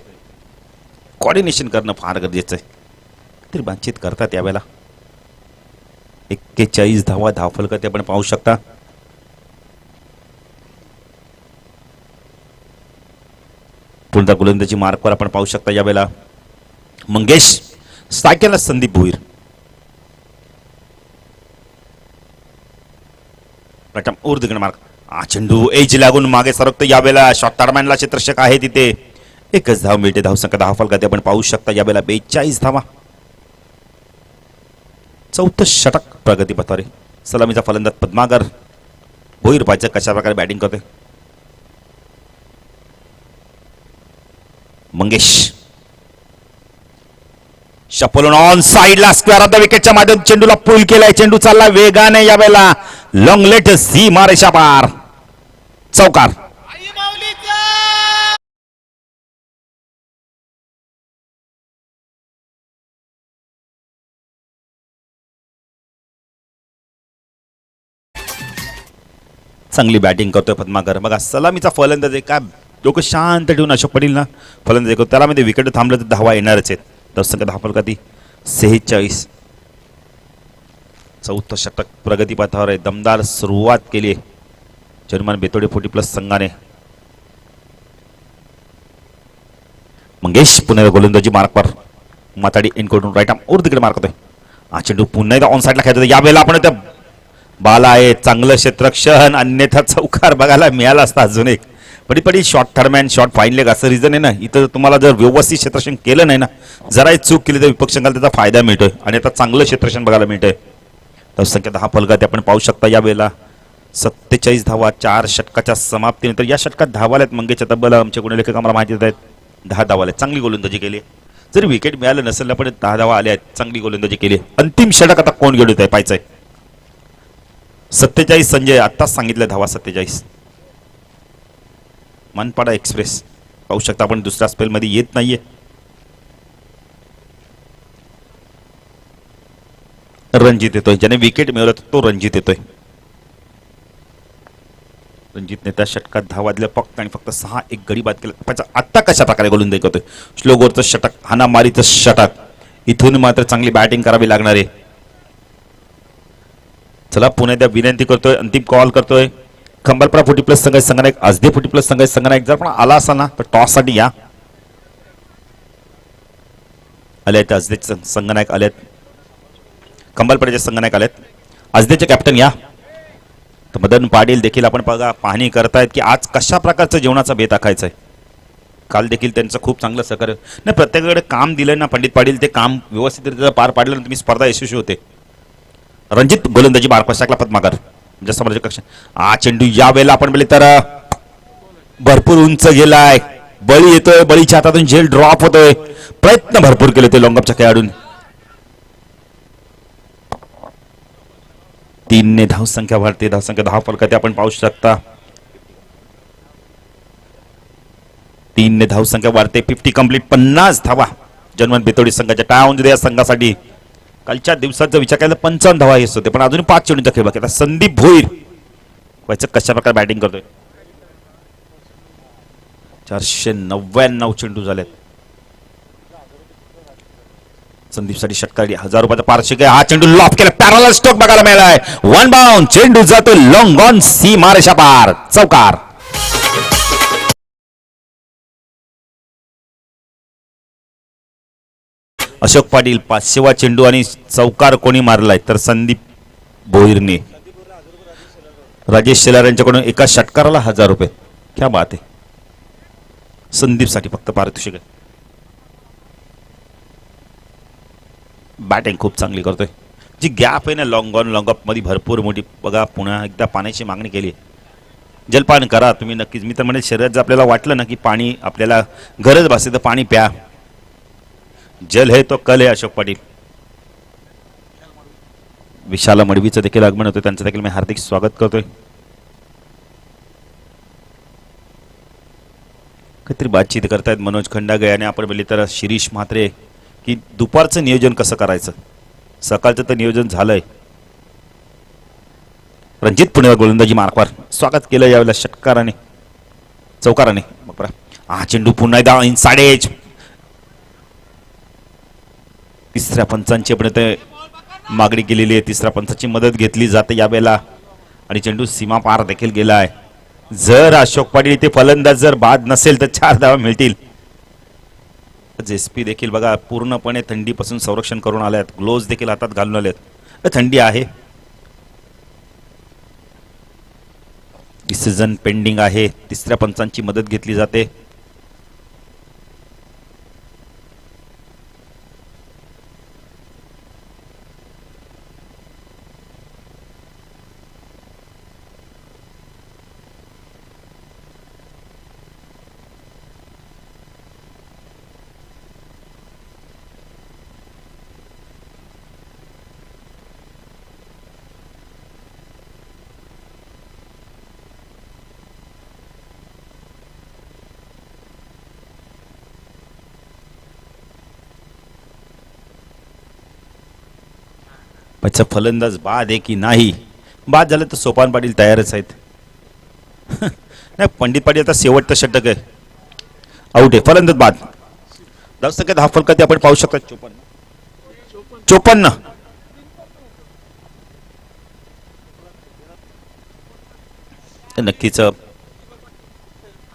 कॉर्डिनेशन करणं फार गरजेचं आहे. तरी बातचीत करतात यावेळेला. 41 धावा धावफलक आपण पाहू शकता. पुन्हा गोलंदाजी मार्कवर आपण पाहू शकता यावेळेला मंगेश स्ट्रायकरला संदीप भोईर. प्रथम ऊर्ध्वगण मार्क. हा चेंडू एज लागून मागे सरकतो. यावेळेला शॉर्ट टर्मॅनला क्षेत्ररक्षक आहे तिथे. 1च धाव मिळते. धावसंख्या धावफलकात आपण पाहू शकता यावेळेला 42 धावा. 4थं षटक प्रगतीपथावर. सलामीचा फलंदाज पद्माकर भोईर पाहिजे कशा प्रकारे बॅटिंग करते. मंगेश शपलून ऑन साइडला स्क्वेअर ऑफ द विकेटच्या माध्यम चेंडूला पुल केलाय. चेंडू चालला वेगाने यावेळेला लॉंग लेट सीमा रेषा पार. चौकार. चांगली बॅटिंग करतोय पद्माकर. बघा सलामीचा फलंदाज आहे का डोकं शांत ठेवून अशोक पाटील ना फलंदाज करतो. त्याला मध्ये विकेट थांबलं तर धावा येणारच आहेत. दर्शक धावा फलकाती 46. चौथं षटक प्रगतीपथावर आहे. दमदार सुरुवात केली आहे चेअरमन बेतोडे 40+ संघाने. मंगेश पुन्हा गोलंदाजी मार्कवर. माताडी इनकडून राईट आर्म तिकडे मार्क होतोय. हा चेंडू पुन्हा एकदा ऑन साईडला खेळतो. यावेळेला आपण त्या बाला आहे चांगलं क्षेत्ररक्षण अन्यथा चौकार बघायला मिळाला असता. अजून एक पडी short third man short fine leg असं रिझन आहे ना. इथं तुम्हाला जर व्यवस्थित क्षेत्ररक्षण केलं नाही ना जरा चूक केली तर विपक्ष संघाला त्याचा फायदा मिळतोय आणि आता चांगलं क्षेत्ररक्षण बघायला मिळतंय. तर संख्या 10 फलकात आपण पाहू शकता. यावेळेला 47 धावा 4 षटकाच्या समाप्तीनंतर. या षटकात धावाल्यात मंगेशच्या तब्बल आमचे गुणलेखक आम्हाला माहिती देत आहेत 10 धावा आल्या. चांगली गोलंदाजी केली. जरी विकेट मिळालं नसेल पण 10 धावा आल्या आहेत. चांगली गोलंदाजी केली. अंतिम षटक आता कोण घेऊन येत आहे पाहायचंय. 47 संजय आत्ताच सांगितलं धावा 47. मनपाडा एक्सप्रेस पाहू शकता आपण दुसऱ्या स्पेलमध्ये येत नाहीये. रणजित येतोय. ज्याने विकेट मिळवलं तो रणजित येतोय. रणजितने त्या षटकात धावा दिल्या फक्त आणि फक्त 6. एक गडी बाद केला. आत्ता कशा प्रकारे गोलंदाजी करतोय. स्लोगोरचं षटक हानामारीचं षटक. इथून मात्र चांगली बॅटिंग करावी लागणार आहे. चला पुन्हा एकदा विनंती करतोय अंतिम कॉल करतोय. खंबालपरा 40+ संघनायक आजदे 40+ संघनायक जर पण आला असा ना तर टॉस साठी या. आले आहेत आजदेचे संघनायक आलेत. खंबालपड्याचे संघनायक आलेत. आजदेचे कॅप्टन या. तर मदन पाटील देखील आपण बघा पाहणी करतायत की आज कशा प्रकारचं जेवणाचा बेत आखायचा आहे. काल देखील त्यांचं खूप चांगलं सहकार्य नाही. प्रत्येकाकडे काम दिलं ना पंडित पाटील ते काम व्यवस्थितरित्या पार पाडलं ना तुम्ही स्पर्धा यशस्वी होते. रणजित गोलंदाजी मार्फत टाकला पद्माकर जसं म्हणजे कक्ष. हा चेंडू या वेळेला आपण बोलले तर भरपूर उंच गेलाय. बळी येतोय. बळीच्या हातातून झेल ड्रॉप होतोय. प्रयत्न भरपूर केले ते लॉंगअपच्या खेळाडून. 3 धावसंख्या भारतीय धावसंख्या 10 फलकात आपण पाहू शकता. 3 धावसंख्या वाढते. 50 कंप्लीट 50 धावा जनमन बेतोडी संघाच्या टाळून या संघासाठी. कालच्या दिवसाचा विचार केला 55 धावा येत होते पण अजून 5 चेंडूचा खेळ बाकी. आता संदीप भोईर व्हायचं कशा प्रकारे बॅटिंग करतोय. 499 चेंडू झालेत. संदीपसाठी षटकारी 1000 रुपयाचा पारितोषिक आहे. हा चेंडू लॉफ केला. पॅरलल स्ट्रोक बघायला मिळालाय. 1 बाउंड. चेंडू जातो लॉंग ऑन सीमा रेषा पार. चौकार. अशोक पाटील 500वा चेंडू आणि चौकार कोणी मारलाय तर संदीप भोईरने. राजेश शेलार यांच्याकडून एका षटकाराला 1000 रुपये. क्या बात आहे. संदीपसाठी फक्त पारितोषिक आहे. बॅटिंग खूप चांगली करतोय. जी गॅप आहे ना लॉंग ऑन लॉंग अप मध्ये भरपूर मोठी. बघा पुन्हा एकदा पाण्याची मागणी केली. जलपान करा तुम्ही नक्कीच. मी तर म्हणजे शरीरात जर आपल्याला वाटलं ना की पाणी आपल्याला गरज भासते तर पाणी प्या. जल है तो कल है. अशोक पाटील विशाला मडवीचं देखील आगमन होतं. त्यांचं देखील मी हार्दिक स्वागत करतोय. काहीतरी बातचीत करतायत मनोज खंडागळे आणि आपण बोलले तर शिरीष म्हात्रे की दुपारचं नियोजन कसं करायचं. सकाळचं तर नियोजन झालंय. रणजित पुणे गोलंदाजी मार्कवर स्वागत केलं यावेळेला षटकाराने चौकाराने. हा चेंडू पुन्हा एकदा इनसाइड एज. तिसऱ्या पंचांची आपण मागणी केलेली आहे. तिसऱ्या पंचाची मदत घेतली जाते यावेळेला आणि चेंडू सीमा पार देखील गेला आहे. जर अशोक पाटील इथे फलंदाज जर बाद नसेल तर 4 धावा मिळतील. जेएसपी देखील बघा पूर्णपणे थंडीपासून संरक्षण करून आल्यात. ग्लोव्ज देखील हातात घालून आलेत. थंडी आहे. डिसिजन पेंडिंग आहे. तिसऱ्या पंचांची मदत घेतली जाते. अच्छा फलंदाज बाद आहे की नाही. बाद झालं तर सोपान पाटील तयारच आहेत. नाही पंडित पाटील आता शेवटचं षटक आहे. आउट आहे. फलंदाज बाद. धावसंख्या 10 फलकात आपण पाहू शकता 54. नक्कीच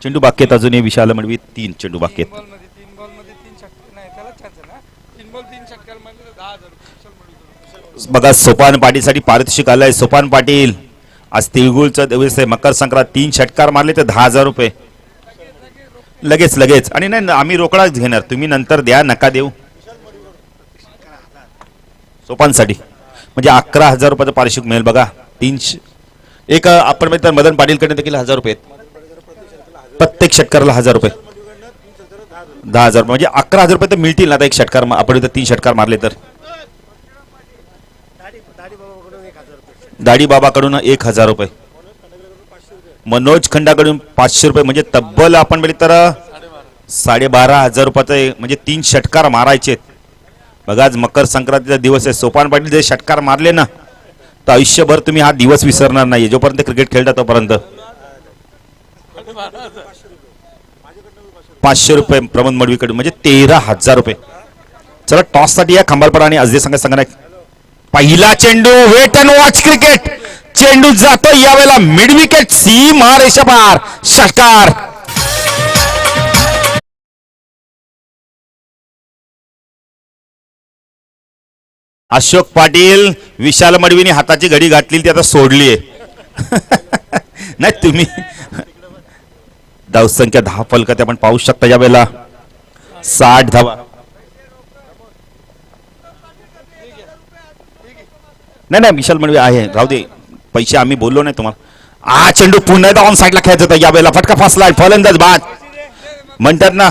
चेंडू बाकी आहेत अजूनही. विशाल मडवी 3 चेंडू बाकी आहेत. तीन बॉल मध्ये 3 षटकार नाही त्याला चान्स आहे ना. 3 बॉल 3 षटकार मध्ये 10,000. बघा सोपान पाटीलसाठी पारितोषिक आलंय. सोपान पाटील आज तिळगुळचा दिवस आहे, मकर संक्रांत. 3 षटकार मारले तर 10,000 रुपये लगेच. आणि नाही आम्ही रोकडाच घेणार, तुम्ही नंतर द्या, नका देऊ. सोपानसाठी म्हणजे 11,000 रुपयाचं पारितोषिक मिळेल. बघा 3 एक आपण म्हणतात मदन पाटीलकडे देखील 1,000 रुपये आहेत. प्रत्येक षटकाराला 1,000 रुपये. 10,000 म्हणजे 11,000 रुपये तर मिळतील ना आता एक षटकार. आपण 3 षटकार मारले तर. दाढी बाबाकडून 1,000 रुपये. मनोज खंडाकडून 500 रुपये. म्हणजे तब्बल आपण बोलले तर 12,500 रुपयाचं म्हणजे 3 षटकार मारायचे. बघा आज मकर संक्रांतीचा दिवस आहे. सोपान पाटील जे षटकार मारले ना तर आयुष्यभर तुम्ही हा दिवस विसरणार नाही. जोपर्यंत क्रिकेट खेळता तोपर्यंत. 500 रुपये प्रमोद मडवीकडून म्हणजे 13,000 रुपये. चला टॉस साठी या खंबालपडा आणि अजय संघ पहिला चेंडू. Wait and watch cricket. चेंडू जातो यावेळेला मिड विकेट. सीमा रेषा पार. षटकार. अशोक पाटील विशाल मडवीने हाताची घडी घातली ती आता सोडली आहे. नाही तुम्ही धावसंख्या 10 फलकात आपण पाहू शकता यावेळेला 60 धावा. नाही विशाल मडवी आहे राहू दे. पैसे आम्ही बोललो नाही तुम्हाला. चेंडू पुन्हा एकदा ऑन साईडला खेळायचा होता यावेळेला. फटका फसलाय. फलंदाज बाद. म्हणतात ना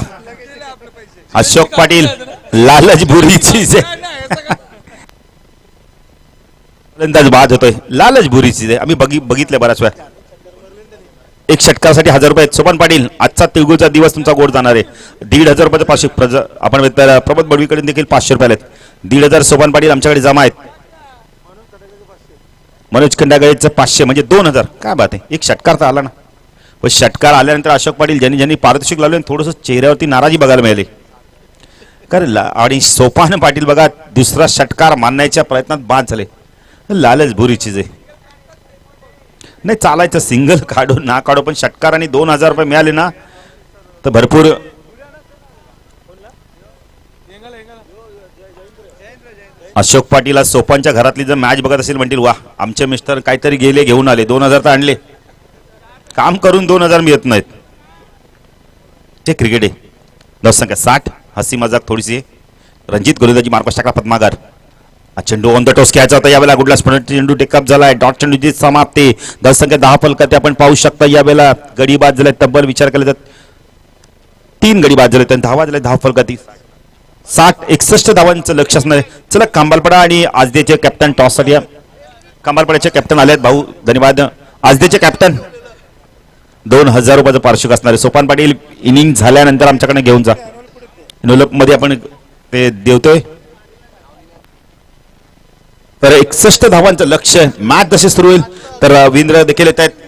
अशोक पाटील लालच बुरी चीज आहे. फलंदाज बाद होतोय. लालच बुरी चीज आहे. आम्ही बघितलं बऱ्याच वेळा. एक षटकासाठी 1,000 रुपये. सोपान पाटील आजचा तिळगुळचा दिवस तुमचा गोड जाणार आहे. 1,500 रुपयाचं पारितोषिक आपण प्रमोद बडवीकडे देखील 500 रुपये आलेत. 1,500 सोपान पाटील आमच्याकडे जमा आहेत. मनोज खंडागळेचं 500 म्हणजे 2,000. काय बात आहे. एक षटकार तर आला ना. पण षटकार आल्यानंतर अशोक पाटील ज्यांनी पारितोषिक लावले थोडंसं चेहऱ्यावरती नाराजी बघायला मिळाली. कारण आणि सोपान पाटील बघा दुसरा षटकार मारण्याच्या प्रयत्नात बाद झाले. लालच बुरी चीज आहे. नाही चालायचं सिंगल काढो ना काढो पण षटकार आणि 2,000 रुपये मिळाले ना तर भरपूर. अशोक पाटील सोपानच्या घरातली जर मॅच बघत असेल म्हणतील वा आमचे मिस्टर काहीतरी गेले घेऊन आले. 2,000 तर आणले. काम करून 2,000 मिळत नाहीत. ते क्रिकेट आहे. धावसंख्या 60. हसी मजाक थोडीशी आहे. रणजित गोलंदाजी मार्कस टाकला पद्मागार. चेंडू ऑन द टॉस खेळायचा होता यावेळेला. गुडला स्पर्ट चेंडू टेकअप झालाय. डॉट चेंडूची समाप्ती. धावसंख्या 10 फलकात आपण पाहू शकता यावेळेला. गडी बाद झाले तब्बल विचार केला तर 3 गडी बाद झाले. 10 वाजले 10 फलकात 61 धावांचं लक्ष असणार आहे. चला कांबालपडा आणि आजदेचे कॅप्टन टॉस साठी. कांबालपड्याचे कॅप्टन आले आहेत भाऊ धन्यवाद. आजदेचे कॅप्टन 2,000 रुपयाचं पारितोषिक असणार आहे. सोपान पाटील इनिंग झाल्यानंतर आमच्याकडे घेऊन जा. नोलप मध्ये आपण ते देवतोय. तर 61 धावांचं लक्ष. मॅच जसे सुरू होईल तर रवींद्र देखील येत आहेत.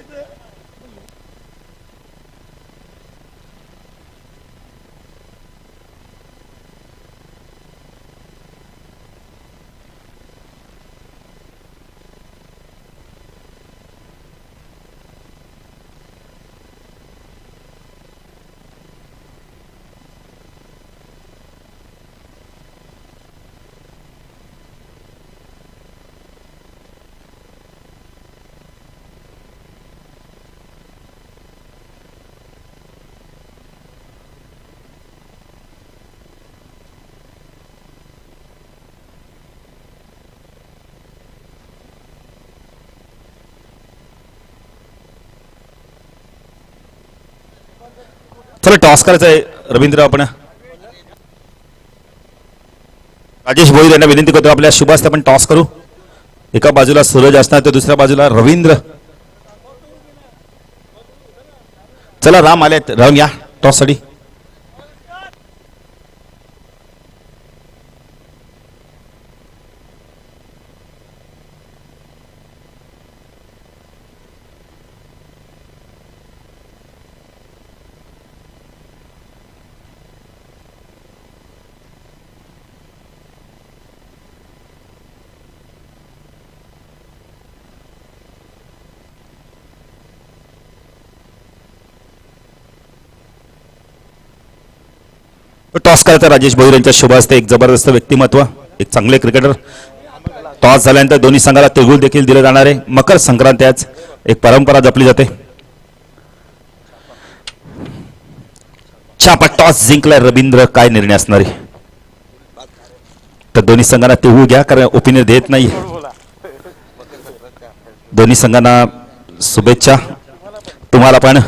चला टॉस करायचं आहे. रवींद्र आपण राजेश भोईर यांना विनंती करतो आपल्या शुभास्ते आपण टॉस करू. एका बाजूला सूरज असणार तर दुसऱ्या बाजूला रवींद्र. चला राम आलेत. राम या टॉस साठी. टॉस करता राजेश भोईर यांच्या शुभ हस्ते एक जबरदस्त व्यक्तिमत्व, एक चांगले क्रिकेटर. टॉस झाल्यानंतर दोन्ही संघाला तिळगुळ देखील दिले जाणार आहे. मकर संक्रांती आज एक परंपरा जपली जाते. छापा टॉस जिंकलाय रवींद्र, काय निर्णय असणार आहे? तर दोन्ही संघांना तिळगुळ घ्या, कारण ओपिनियन देत नाही. दोन्ही संघांना शुभेच्छा, तुम्हाला पण.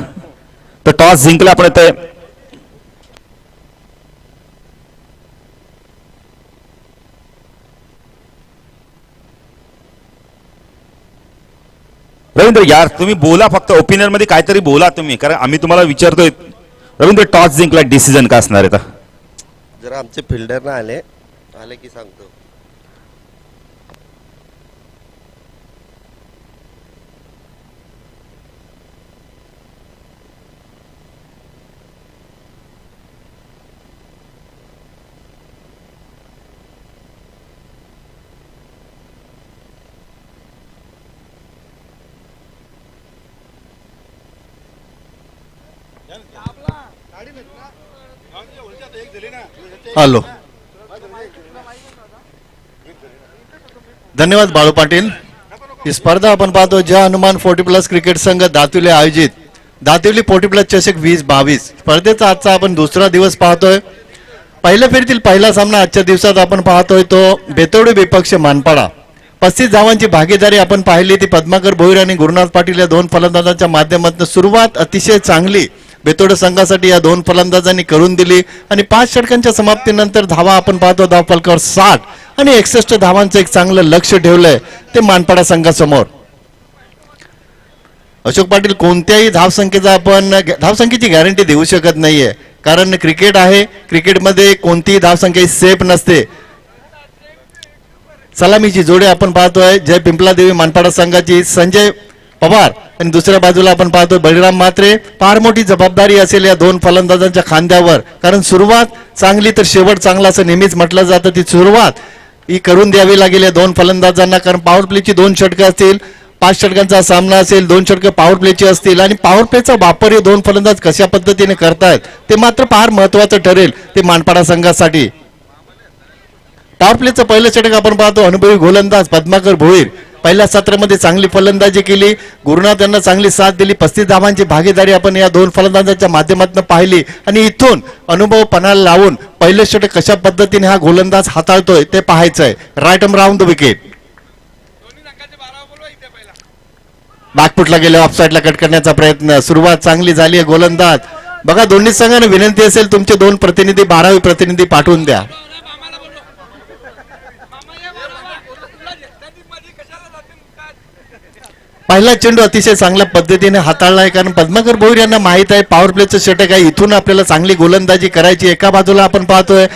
तर टॉस जिंकला आपण ते रवींद्र यार तुम्ही बोला, फक्त ओपिनियन मध्ये काहीतरी बोला तुम्ही, कारण आम्ही तुम्हाला विचारतोय. रवींद्र टॉस जिंकला, डिसिजन काय असणार आहे? जरा आमचे फिल्डर ना आले की सांगतो. हॅलो, धन्यवाद बाळू पाटील. ही स्पर्धा आपण पाहतो ज्या हनुमान 40+ क्रिकेट संघ दातिवली आयोजित दातिवली 40+ चषक 2022 स्पर्धेचा आजचा आपण दुसरा दिवस पाहतोय. पहिल्या फेरीतील पहिला सामना आजच्या दिवसात आपण पाहतोय तो बेतोडे विपक्ष मानपाडा. 35 धावांची भागीदारी आपण पाहिली ती पद्माकर भोईर आणि गुरुनाथ पाटील या दोन फलंदाजांच्या माध्यमातून. सुरुवात अतिशय चांगली बेतोडे संघासाठी या दोन फलंदाजांनी करून दिली आणि 5 षटकांच्या समाप्तीनंतर धावा आपण पाहतो धाव फलकावर 60 आणि 61 धावांचं एक चांगलं लक्ष ठेवलंय ते मानपाडा संघासमोर. अशोक पाटील, कोणत्याही धावसंख्येचा आपण धावसंख्येची गॅरंटी देऊ शकत नाहीये, कारण क्रिकेट आहे, क्रिकेटमध्ये कोणतीही धावसंख्या सेफ नसते. सलामीची जोडी आपण पाहतोय जय पिंपलादेवी मानपाडा संघाची संजय पवार आणि दुसऱ्या बाजूला आपण पाहतोय बळीराम म्हात्रे. फार मोठी जबाबदारी असेल या दोन फलंदाजांच्या खांद्यावर, कारण सुरुवात चांगली तर शेवट चांगला असं नेहमीच म्हटलं जातं. ती सुरुवात ही करून द्यावी लागेल या दोन फलंदाजांना, कारण पॉवर प्लेची 2 षटकं असतील, 5 षटकांचा सामना असेल, 2 षटकं पॉवर प्लेची असतील आणि पॉवर प्लेचा वापर हे दोन फलंदाज कशा पद्धतीने करतायत ते मात्र फार महत्वाचं ठरेल ते मानपाडा संघासाठी. पॉवर प्लेचं पहिलं षटक आपण पाहतो अनुभवी गोलंदाज पद्माकर भोईर. पहिल्या सत्रामध्ये चांगली फलंदाजी केली, गुरुनाथ यांना चांगली साथ दिली. 35 धावांची भागीदारी आपण या दोन फलंदाजांच्या माध्यमातून पाहिली आणि इथून अनुभव पणाला लावून पहिलं षटक कशा पद्धतीने हा गोलंदाज हाताळतोय ते पाहायचंय. Right arm round the wicket. बॅकफुटला गेले, ऑफसाईडला कट करण्याचा प्रयत्न. सुरुवात चांगली झाली आहे गोलंदाज. बघा दोन्ही संघांना विनंती असेल तुमचे 2 प्रतिनिधी 12वे प्रतिनिधी पाठवून द्या. पहिला चेंडू अतिशय चांगल्या पद्धतीने हाताळला आहे, कारण पद्माकर भोईर यांना माहित आहे पॉवर प्लेचं षटक आहे, इथून आपल्याला चांगली गोलंदाजी करायची. एका बाजूला आपण पाहतोय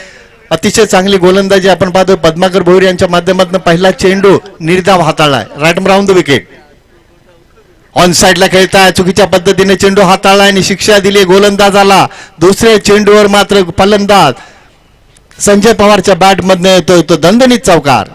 अतिशय चांगली गोलंदाजी आपण पाहतोय पद्माकर भोईर यांच्या माध्यमातून पहिला चेंडू निर्धाव हाताळलाय. Right round the wicket. On साइडला खेळताय, चुकीच्या पद्धतीने चेंडू हाताळलाय आणि शिक्षा दिली गोलंदाजाला. दुसऱ्या चेंडूवर मात्र फलंदाज संजय पवारच्या बॅट मधनं येतोय तो दणदणीत चौकार.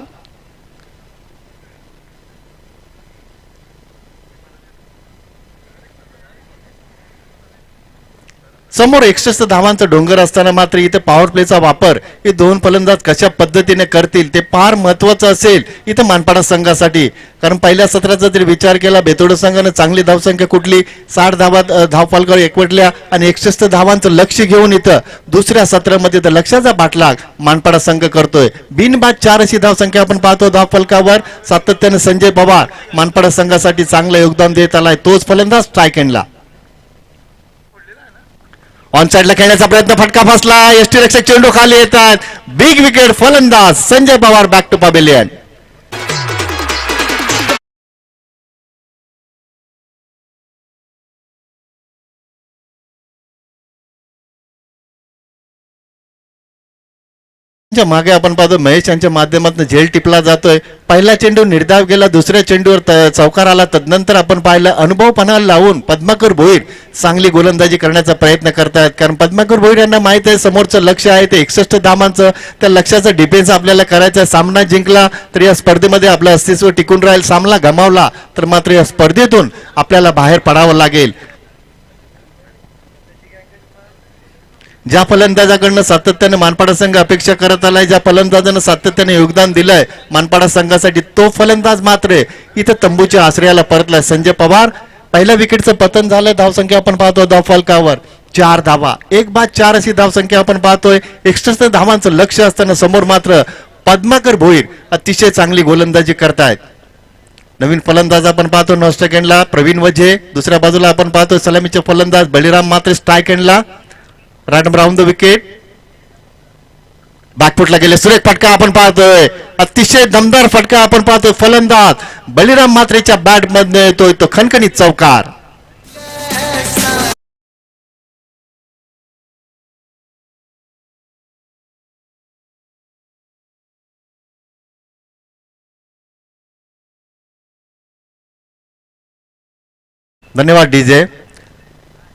समोर 61 धावांचा डोंगर असताना मात्र इथे पॉवर प्लेचा वापर हे दोन फलंदाज कशा पद्धतीने करतील ते फार महत्वाचं असेल इथे मानपाडा संघासाठी. कारण पहिल्या सत्राचा जर विचार केला बेतोडे संघाने चांगली धावसंख्या कुठली 60 धावात धावफलकावर एकवटल्या आणि 61 धावांचं लक्ष घेऊन इथं दुसऱ्या सत्रामध्ये तर लक्षाचा पाठलाग मानपाडा संघ करतोय. बिनबाद 4 अशी धावसंख्या आपण पाहतो धावफलकावर. सातत्याने संजय पवार मानपाडा संघासाठी चांगलं योगदान देत आलाय, तोच फलंदाज स्ट्राईक एंडला. ऑन साइडला खेळण्याचा प्रयत्न, फटका फसला, यष्टीरक्षक चेंडू खाली येतात. बिग विकेट, फलंदाज Sanjay Pawar back to pavilion. मागे आपण पाहतो महेश यांच्या माध्यमातून झेल टिपला जातोय. पहिला चेंडू निर्धाव गेला, दुसऱ्या चेंडूवर चौकार आला. तदनंतर आपण पाहिलं अनुभवपणाला लावून पद्माकर भोईर चांगली गोलंदाजी करण्याचा प्रयत्न करतायत. कारण पद्माकर भोईर यांना माहित आहे समोरचं लक्ष आहे ते 61 धावांचं, त्या लक्ष्याचा डिफेन्स आपल्याला करायचा. सामना जिंकला तर या स्पर्धेमध्ये आपलं अस्तित्व टिकून राहील, सामना गमावला तर मात्र या स्पर्धेतून आपल्याला बाहेर पडावं लागेल. ज्या फलंदाजाकडनं सातत्याने मानपाडा संघ अपेक्षा करत आलाय, ज्या फलंदाजानं सातत्याने योगदान दिलंय मानपाडा संघासाठी, तो फलंदाज मात्र इथे तंबूच्या आश्रयाला परतलाय. संजय पवार, पहिल्या विकेटचं पतन झालंय. धावसंख्या आपण पाहतो धाव फलकावर 4 धावा, 1-4 अशी धावसंख्या आपण पाहतोय. एक्स्ट्रा धावांचं लक्ष असताना समोर मात्र पद्माकर भोईर अतिशय चांगली गोलंदाजी करतायत. नवीन फलंदाज आपण पाहतो नॉस्ट्राईक एंडला प्रवीण वझे, दुसऱ्या बाजूला आपण पाहतो सलामीचे फलंदाज बळीराम मात्रे स्ट्राईक एंडला. राईट राऊंड द विकेट, बॅकफुटला गेले, सुरेख फटका आपण पाहतोय, अतिशय दमदार फटका आपण पाहतोय. फलंदाज बळीराम मात्रेच्या बॅट मध्ये येतोय तो खणखणीत चौकार. धन्यवाद डीजे.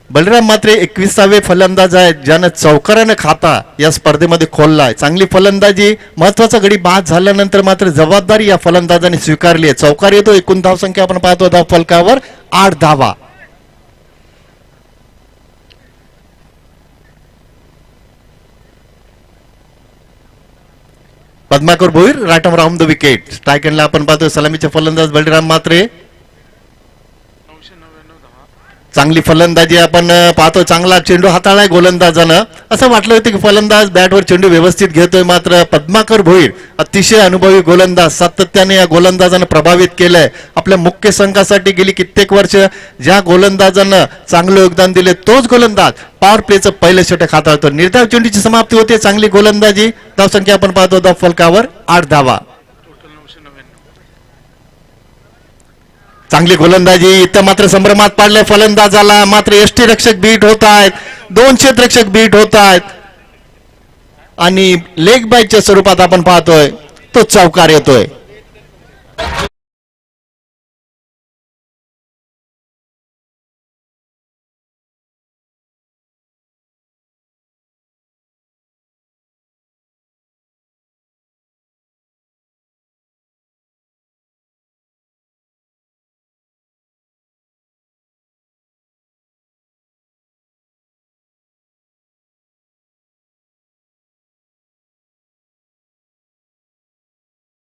बलराम मात्रे 21वे फलंदाज आहेत ज्यानं चौकारानं खाता या स्पर्धेमध्ये खोललाय. चांगली फलंदाजी, महत्वाचा गडी बाद झाल्यानंतर मात्र जबाबदारी या फलंदाजाने स्वीकारली आहे. चौकार येतो, एकूण धावसंख्या आपण पाहतो धाव फलकावर 8 धावा. Padmakar Bhoir right round the wicket. Strike एंडला आपण पाहतो सलामीचे फलंदाज बलराम मात्रे. 999 धावा. चांगली फलंदाजी आपण पाहतो, चांगला चेंडू हाताळलाय गोलंदाजानं. असं वाटलं होतं की फलंदाज बॅटवर चेंडू व्यवस्थित घेतोय, मात्र पद्माकर भोईर अतिशय अनुभवी गोलंदाज, सातत्याने या गोलंदाजानं प्रभावित केलंय. आपल्या मुख्य संघासाठी गेली कित्येक वर्ष ज्या गोलंदाजानं चांगलं योगदान दिले तोच गोलंदाज पॉवर प्लेचं पहिलं षटक हाताळतो. निर्धाव चेंडूची समाप्ती होते. चांगली गोलंदाजी, धावसंख्या आपण पाहतो धाव फलकावर 8 धावा. टोटल 999. चांगली गोलंदाजी, इथं मात्र संभ्रमात पाडलंय फलंदाजाला. मात्र यष्टी रक्षक बीट होत आहेत, 2 क्षेत्ररक्षक बीट होत आहेत आणि लेग बायच्या स्वरूपात आपण पाहतोय तो चौकार येतोय.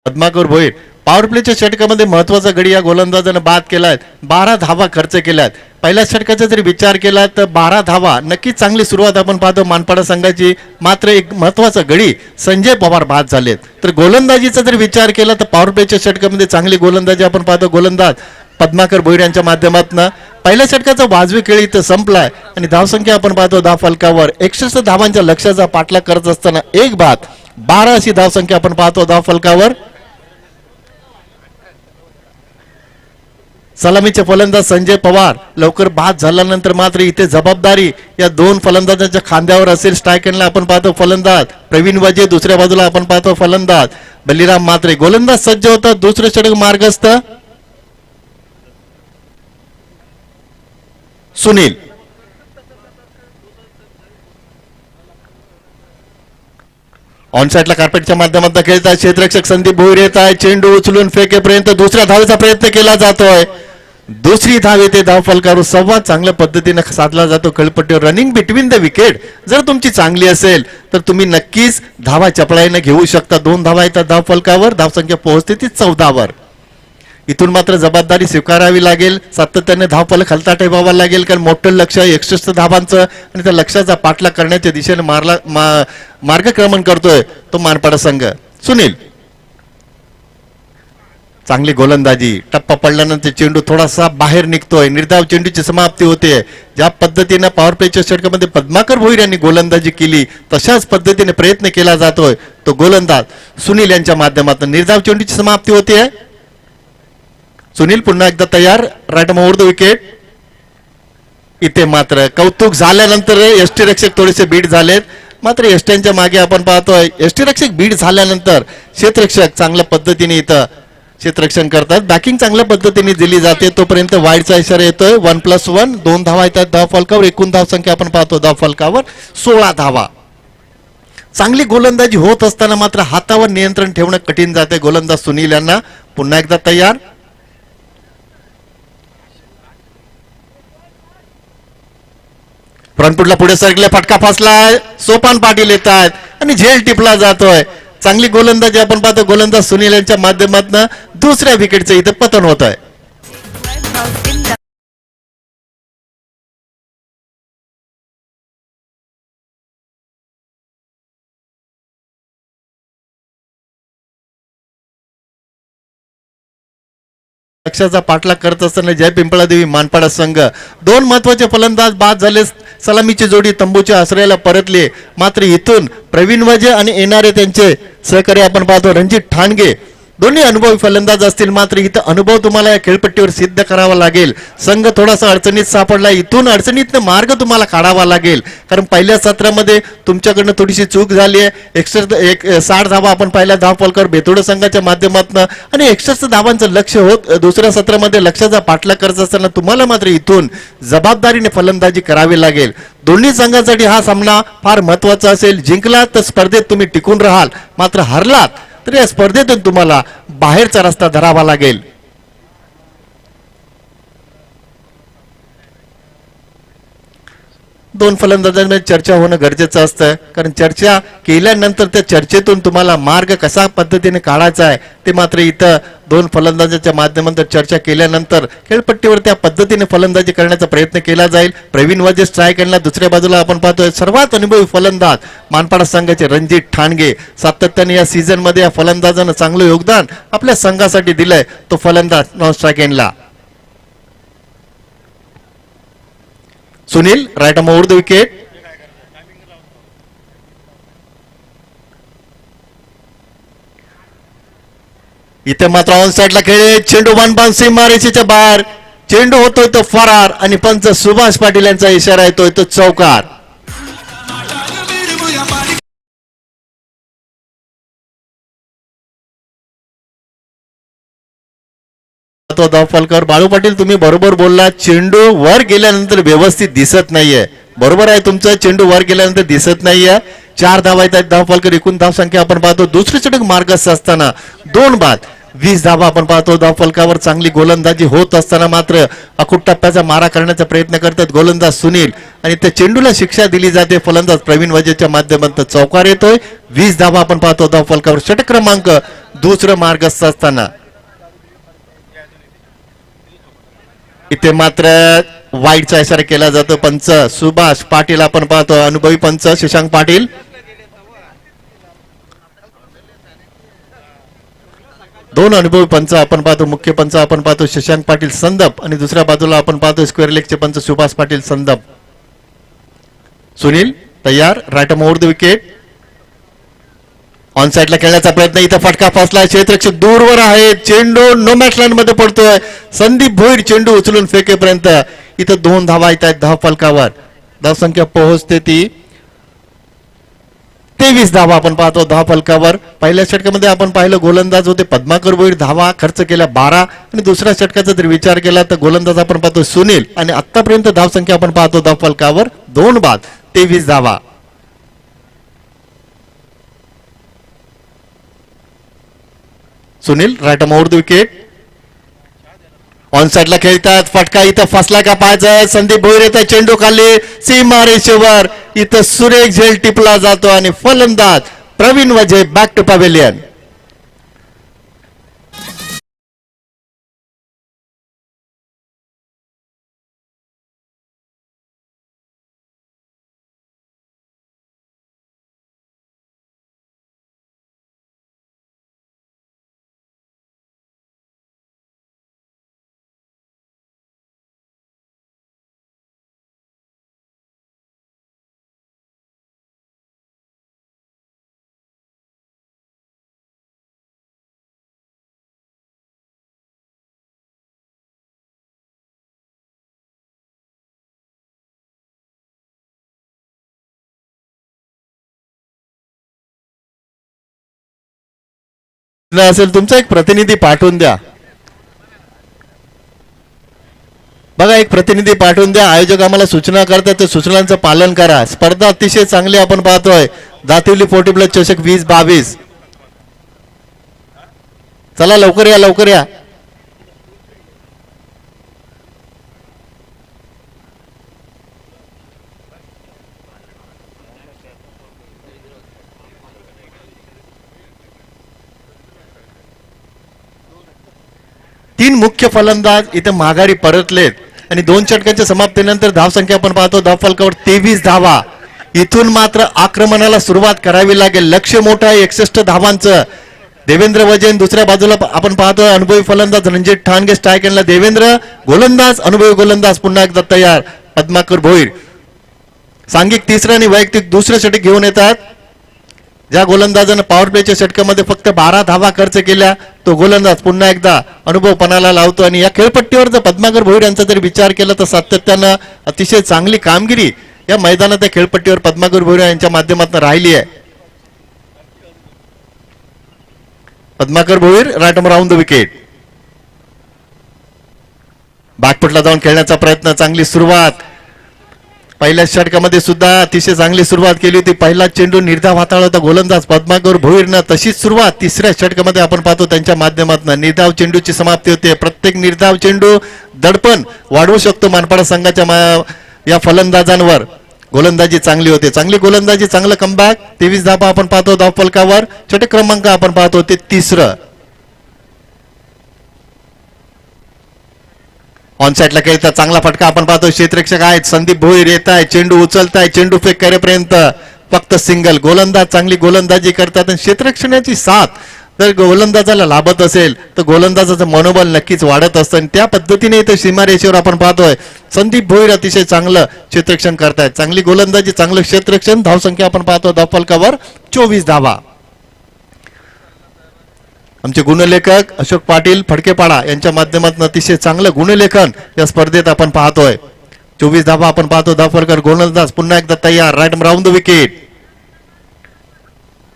पद्माकर भोईर पॉवर प्लेच्या षटकामध्ये महत्वाचा गडी या गोलंदाजानं बाद केलाय. 12 धावा खर्च केल्यात. पहिल्या षटकाचा जरी विचार केला तर 12 धावा नक्कीच चांगली सुरुवात आपण पाहतो मानपाडा संघाची. मात्र एक महत्वाचा गडी संजय पवार बाद झालेत. तर गोलंदाजीचा जर विचार केला तर पॉवर प्लेच्या षटकामध्ये चांगली गोलंदाजी आपण पाहतो. गोलंदाज पद्माकर भोईर यांच्या माध्यमातून पहिल्या षटकाचा वाजवी खेळ इथं संपलाय आणि धावसंख्या आपण पाहतो धाव फलकावर 61 धावांच्या लक्ष्याचा पाठलाग करत असताना 1 बाद 12 अशी धावसंख्या आपण पाहतो धाव फलकावर. सलामीचे फलंदाज संजय पवार लवकर बाद झाल्यानंतर मात्र इथे जबाबदारी या 2 फलंदाजांच्या खांद्यावर असेल. स्ट्राईक एंडला आपण पाहतो फलंदाज प्रवीण वजे, दुसऱ्या बाजूला आपण पाहतो फलंदाज बलिराम मात्रे. गोलंदाज सज्ज होतात, दुसरे षटक मार्गस्थ सुनील. ऑनसाइडला कार्पेटच्या माध्यमातून खेळतात क्षेत्ररक्षक संदीप भोईर येत आहे. चेंडू उचलून फेकेपर्यंत दुसऱ्या धावेचा प्रयत्न केला जातोय. दुसरी धाव येते धाव फलकावर. संवाद चांगल्या पद्धतीने साधला जातो खेळपट्टीवर. रनिंग बिटवीन द विकेट जर तुमची चांगली असेल तर तुम्ही नक्कीच धावा चपळाईने घेऊ शकता. 2 धावा येतात धाव फलकावर. धावसंख्या पोहोचते ती 14 वर. इथून मात्र जबाबदारी स्वीकारावी लागेल. सातत्याने धावफलक हलता ठेवावा लागेल, कारण मोठं लक्ष 61 धावांचं आणि त्या लक्ष्याचा पाठलाग करण्याच्या दिशेने मार्गक्रमण करतोय तो मानपाडा संघ. सुनील चांगली गोलंदाजी, टप्पा पडल्यानंतर चेंडू थोडासा बाहेर निघतोय. निर्धाव चेंडूची समाप्ती होते. ज्या पद्धतीने पॉवर प्लेच्या षटकामध्ये पद्माकर भोईर यांनी गोलंदाजी केली तशाच पद्धतीने प्रयत्न केला जातोय तो गोलंदाज सुनील यांच्या माध्यमातून. निर्धाव चेंडूची समाप्ती होते. सुनील पुन्हा एकदा तयार. Right over the wicket. इथे मात्र कौतुक झाल्यानंतर यष्टीरक्षक थोडेसे बीट झालेत. मात्र यष्ट्यांच्या मागे आपण पाहतोय यष्टीरक्षक बीट झाल्यानंतर क्षेत्ररक्षक चांगल्या पद्धतीने इथं क्षेत्ररक्षण करतात. बॅकिंग चांगल्या पद्धतीने दिली जाते. तोपर्यंत वाईडचा इशारा येतोय. 1+1 2 धावा येतात धाव फलकावर. एकूण धावसंख्या आपण पाहतो धाव फलकावर 16 धावा. चांगली गोलंदाजी होत असताना मात्र हातावर नियंत्रण ठेवणं कठीण जाते गोलंदाज सुनील यांना. पुन्हा एकदा तयार. फ्रंटफुटला पुढे सरकले, फटका फसलाय, सोपान पाटील येत आहेत आणि झेल टिपला जातोय. चांगली गोलंदाजी आपण पाहतो, गोलंदाज सुनील यांच्या माध्यमातून दुसऱ्या विकेटचं इथं पतन होत आहे. लक्षाचा पाठलाग करत असताना जय पिंपळादेवी मानपाडा संघ, दोन महत्वाचे फलंदाज बाद झाले. सलामीची जोडी तंबूच्या आश्रयाला परतली. मात्र इथून प्रवीण वजे आणि येणारे त्यांचे सहकारी आपण पाहतो रणजित ठाणगे, दोन्ही अनुभवी फलंदाज असतील. मात्र इथं अनुभव तुम्हाला या खेळपट्टीवर सिद्ध करावा लागेल. संघ थोडासा अडचणीत सापडला, इथून अडचणीतनं मार्ग तुम्हाला काढावा लागेल. कारण पहिल्या सत्रामध्ये तुमच्याकडनं थोडीशी चूक झाली आहे. 60 धावा आपण पहिल्या धावफलकावर बेतोड संघाच्या माध्यमातून आणि 61 धावांचं लक्ष होत दुसऱ्या सत्रामध्ये लक्षाचा पाठलाग करत असताना तुम्हाला मात्र इथून जबाबदारीने फलंदाजी करावी लागेल. दोन्ही संघांसाठी हा सामना फार महत्वाचा असेल. जिंकलात तर स्पर्धेत तुम्ही टिकून राहाल, मात्र हरलात तर या स्पर्धेतून तुम्हाला बाहेरचा रस्ता धरावा लागेल. दोन फलंदाजांमध्ये चर्चा होणं गरजेचं असतं, कारण चर्चा केल्यानंतर त्या चर्चेतून तुम्हाला मार्ग कशा पद्धतीने काढायचा आहे ते मात्र इथं दोन फलंदाजांच्या माध्यमातून चर्चा केल्यानंतर खेळपट्टीवर त्या पद्धतीने फलंदाजी करण्याचा प्रयत्न केला जाईल. प्रवीण वजे स्ट्राईक यांना दुसऱ्या बाजूला आपण पाहतोय सर्वात अनुभवी फलंदाज मानपाडा संघाचे रणजित ठाणगे. सातत्याने या सीझन मध्ये या फलंदाजानं चांगलं योगदान आपल्या संघासाठी दिलंय. तो फलंदाज नॉन स्ट्राईक यांना Sunil right arm over the wicket. इथे मात्र ऑन साइडला खेळ, चेंडू वन सीमारेषेच्या बाहेर, चेंडू होतोय तो फरार आणि पंच सुभाष पाटील यांचा इशारा येतोय तो चौकार. तो धावफलकावर बाळू पाटील तुम्ही बरोबर बोलला, चेंडू वर गेल्यानंतर व्यवस्थित दिसत नाहीये. बरोबर आहे तुमचं, चेंडू वर गेल्यानंतर दिसत नाहीये. 4 धावा आहेत धावफलकर, एकूण धाव संख्या आपण पाहतो दुसरे षटक मार्गस्थ असताना 2 बाद 20 धावा आपण पाहतो धावफलकावर. चांगली गोलंदाजी होत असताना मात्र अकुट टप्प्याचा मारा करण्याचा प्रयत्न करतात गोलंदाज सुनील आणि त्या चेंडूला शिक्षा दिली जाते. फलंदाज प्रवीण वजेच्या माध्यमातून चौकार येतोय. 20 धावा आपण पाहतो धावफलकावर, षटक क्रमांक दुसरं मार्गस्थ असताना. इथे मात्र वाईडचा इशारा केला जातो. पंच सुभाष पाटील आपण पाहतो, अनुभवी पंच शशांक पाटील. दोन अनुभवी पंच आपण पाहतो, मुख्य पंच आपण पाहतो शशांक पाटील संदप आणि दुसऱ्या बाजूला आपण पाहतो स्क्वेअर लेगचे पंच सुभाष पाटील संदप. सुनील तयार, right arm over the wicket. On साइडला खेळण्याचा प्रयत्न, इथं फटका फसला, क्षेत्ररक्षक दूरवर आहे, चेंडू नो मॅच लाईन मध्ये पडतोय. संदीप भोईर चेंडू उचलून फेकेपर्यंत इथं 2 धावा येत आहेत धावफलकावर. धावसंख्या पोहोचते ती 23 धावा आपण पाहतो धावफलकावर. पहिल्या षटकामध्ये आपण पाहिलं गोलंदाज होते पद्माकर भोईर, धावा खर्च केल्या 12 आणि दुसऱ्या षटकाचा जर विचार केला तर गोलंदाज आपण पाहतो सुनील आणि आतापर्यंत धावसंख्या आपण पाहतो धावफलकावर 2 बाद 23 धावा. Sunil right arm over the wicket. On साइडला खेळतात, फटका इथं फसला का पाहायचा. संदीप भोईर येतात, चेंडू खाली सीमारेषेवर, इथं सुरेख झेल टिपला जातो आणि फलंदाज प्रवीण वजे बॅक टू पॅव्हेलियन. असेल तुमचा एक प्रतिनिधी पाठवून द्या. बघा एक प्रतिनिधी पाठवून द्या. आयोजक आम्हाला सूचना करतात, त्या सूचनांचं पालन करा. स्पर्धा अतिशय चांगली आपण पाहतोय. दातिवली 40 प्लस चषक 2022. चला लवकर या, लवकर या. तीन मुख्य फलंदाज इथे माघारी परतलेत आणि 2 षटकांच्या समाप्तीनंतर धावसंख्या आपण पाहतो धावफलकावर 23 धावा. इथून मात्र आक्रमणाला सुरुवात करावी लागेल. लक्ष्य मोठं आहे 61 धावांचं. देवेंद्र वजन दुसऱ्या बाजूला आपण पाहतोय अनुभवी फलंदाज रणजित ठाणगे स्ट्राईक एंडला देवेंद्र, गोलंदाज अनुभवी गोलंदाज पुन्हा एकदा तयार पद्माकर भोईर. सांघिक तिसरं आणि वैयक्तिक दुसरं षटक घेऊन येतात. ज्या गोलंदाजानं पॉवर प्लेच्या षटकामध्ये फक्त 12 धावा खर्च केल्या तो गोलंदाज पुन्हा एकदा अनुभवपणाला लावतो. आणि या खेळपट्टीवर जर पद्माकर भोईर यांचा जर विचार केला तर सातत्यानं अतिशय चांगली कामगिरी या मैदानात त्या खेळपट्टीवर पद्माकर भोईर यांच्या माध्यमातून राहिली आहे. Padmakar Bhoir right arm round the wicket. बॅकफुटला जाऊन खेळण्याचा प्रयत्न, चांगली सुरुवात. पहिल्या षटकामध्ये सुद्धा अतिशय चांगली सुरुवात केली होती. पहिला चेंडू निर्धाव हाताळला होता गोलंदाज पद्माकर भोईरनं. तशीच सुरुवात तिसऱ्या षटकामध्ये आपण पाहतो त्यांच्या माध्यमातून निर्धाव चेंडूची समाप्ती होते. प्रत्येक निर्धाव चेंडू दडपण वाढवू शकतो मानपाडा संघाच्या या फलंदाजांवर. गोलंदाजी चांगली होते, चांगली गोलंदाजी, चांगलं कमबॅक. 23 धावा आपण पाहतो धावफलकावर. षटक क्रमांक आपण पाहतो ते तिसरं. ऑन साईडला खेळतात, चांगला फटका आपण पाहतो. क्षेत्ररक्षक आहेत संदीप भोईर येत आहे, चेंडू उचलताय, चेंडू फेक करेपर्यंत फक्त सिंगल. गोलंदाज चांगली गोलंदाजी करतात आणि क्षेत्ररक्षणाची साथ जर गोलंदाजाला लाभत असेल तर गोलंदाजाचं मनोबल नक्कीच वाढत असतं. आणि त्या पद्धतीने इथे सीमारेषेवर आपण पाहतोय संदीप भोईर अतिशय चांगलं क्षेत्ररक्षण करतायत. चांगली गोलंदाजी, चांगलं क्षेत्ररक्षण. धावसंख्या आपण पाहतो धावफलकावर 24 धावा. आमचे गुणलेखक अशोक पाटील फडकेपाडा यांच्या माध्यमातून अतिशय चांगलं गुणलेखन या स्पर्धेत आपण पाहतोय. 24 धावा आपण पाहतो धावफलकावर. गोलंदाज पुन्हा एकदा तयार right round the wicket.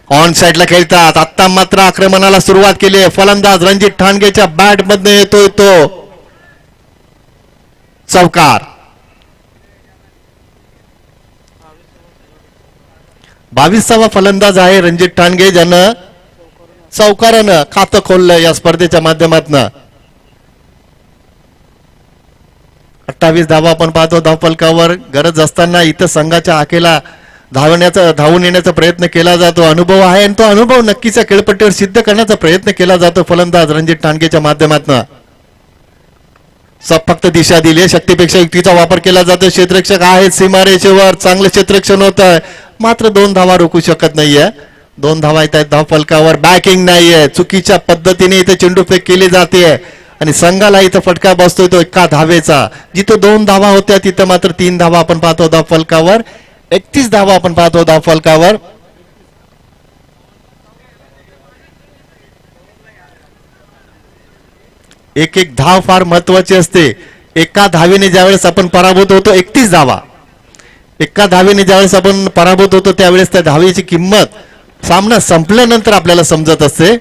On साईडला खेळतात. आता मात्र आक्रमणाला सुरुवात केली आहे. फलंदाज रणजित ठाणगेच्या बॅट मध्ये येतोय तो चौकार. 22वा फलंदाज आहे रणजित ठाणगे ज्यानं चौकारानं खातं खोललं या स्पर्धेच्या माध्यमातून. 28 धावा आपण पाहतो धावफलकावर. गरज असताना इथं संघाच्या आखेला धावून येण्याचा प्रयत्न केला जातो. अनुभव आहे आणि तो अनुभव नक्कीच खेळपट्टीवर सिद्ध करण्याचा प्रयत्न केला जातो फलंदाज रणजित ठाणगेच्या माध्यमातून. फक्त दिशा दिली, शक्तीपेक्षा युक्तीचा वापर केला जातो. क्षेत्ररक्षक आहेत सीमारेषेवर, चांगलं क्षेत्ररक्षण होत आहे. मात्र 2 धावा रोखू शकत नाहीये. 2 धावा येत आहेत धावफलकावर. बॅकिंग नाहीये, चुकीच्या पद्धतीने इथे चेंडू फेक केली जाते आणि संघाला इथं फटका बसतोय तो 1 धावेचा. जिथं 2 धावा होत्या तिथं मात्र 3 धावा आपण पाहतो धावफलकावर. 31 धावा आपण पाहतो धावफलकावर. एक धाव फार महत्वाची असते. एका धावेने ज्यावेळेस आपण पराभूत होतो 31 धावा. एका धावेने ज्यावेळेस आपण पराभूत होतो त्यावेळेस त्या धावेची किंमत सामना संपल्यानंतर आपल्याला समजत असते.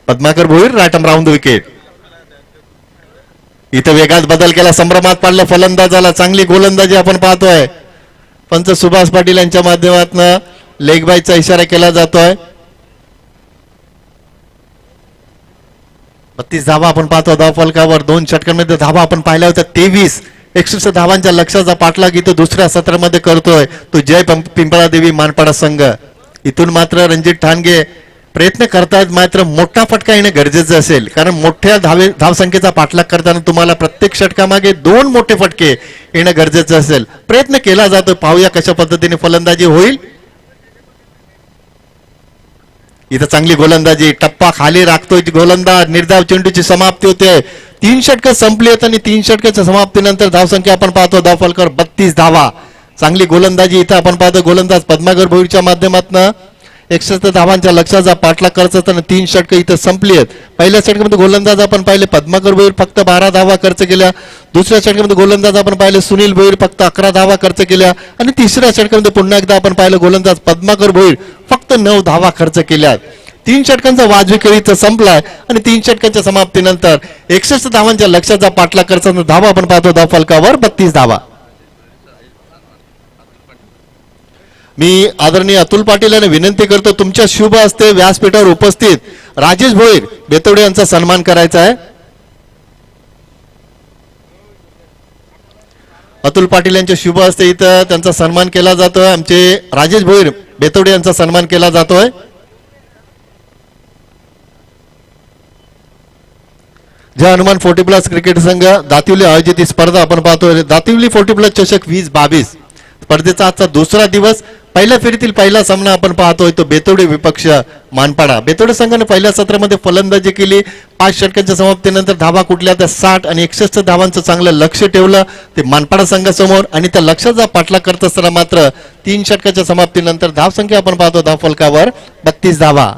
Padmakar Bhoir right arm round the wicket. इथं वेगात बदल केला, संभ्रमात पाडलं फलंदाजाला. चांगली गोलंदाजी आपण पाहतोय. पंच सुभाष पाटील यांच्या माध्यमातून लेग बायचा इशारा केला जातोय. 32 धावा आपण पाहतो धावफलकावर. 2 षटकांमध्ये धावा आपण पाहिल्या होत्या 23. 61 धावांच्या लक्ष्याचा पाठलाग इथं दुसऱ्या सत्रामध्ये करतोय तो जय पिंपळादेवी मानपाडा संघ. इथून मात्र रणजित ठाणगे प्रयत्न करतायत, मात्र मोठा फटका येणं गरजेचं असेल. कारण मोठ्या धावसंख्येचा पाठलाग करताना तुम्हाला प्रत्येक षटकामागे 2 मोठे फटके येणं गरजेचं असेल. प्रयत्न केला जातो, पाहूया कशा पद्धतीने फलंदाजी होईल. इथं चांगली गोलंदाजी, टप्पा खाली राखतोय गोलंदाज. निर्धाव चेंडूची समाप्ती होते. 3 षटकं संपली आहेत आणि 3 षटकाच्या समाप्तीनंतर धावसंख्या आपण पाहतो धावफलकावर 32 धावा. चांगली गोलंदाजी इथं आपण पाहतो गोलंदाज पद्माकर भोईरच्या माध्यमातून. 61 धावांच्या लक्ष्याचा पाठलाग करत असताना 3 षटकं इथं संपली आहेत. पहिल्या षटकामध्ये गोलंदाज आपण पाहिले पद्माकर भोईर फक्त 12 धावा खर्च केल्या. दुसऱ्या षटकामध्ये गोलंदाज आपण पाहिले सुनील भोईर फक्त 11 धावा खर्च केल्या. आणि तिसऱ्या षटकामध्ये पुन्हा एकदा आपण पाहिलं गोलंदाज पद्माकर भोईर फक्त 9 धावा खर्च केल्या. 3 षटकांचा वाजवी खेळ इथं संपलाय आणि 3 षटकांच्या समाप्तीनंतर 61 धावांच्या लक्ष्याचा पाठलाग करताना धावा आपण पाहतो धावफलकावर 32 धावा. मी आदरणीय अतुल पाटील यांना विनंती करतो तुमच्या शुभ हस्ते व्यासपीठावर उपस्थित राजेश भोईर बेतवडे यांचा सन्मान करायचा आहे. अतुल पाटील यांच्या शुभ हस्ते इथं त्यांचा सन्मान केला जातोय. आमचे राजेश भोईर बेतवडे यांचा सन्मान केला जातोय. जय हनुमान 40+ क्रिकेट संघ दातिवली आयोजित ही स्पर्धा आपण पाहतोय. दातिवली 40+ चषक 2022 स्पर्धेचा आजचा दुसरा दिवस. पहिल्या फेरीतील पहिला सामना आपण पाहतोय तो बेतोडे विपक्ष मानपाडा. बेतोडे संघाने पहिल्या सत्रामध्ये फलंदाजी केली. 5 षटकांच्या समाप्तीनंतर धावा कुठल्या त्या 60 आणि 61 धावांचं चांगलं लक्ष ठेवलं ते मानपाडा संघासमोर आणि त्या लक्षाचा पाठलाग करत असताना मात्र 3 षटकाच्या समाप्तीनंतर धावसंख्या आपण पाहतो धावफलकावर 32 धावा.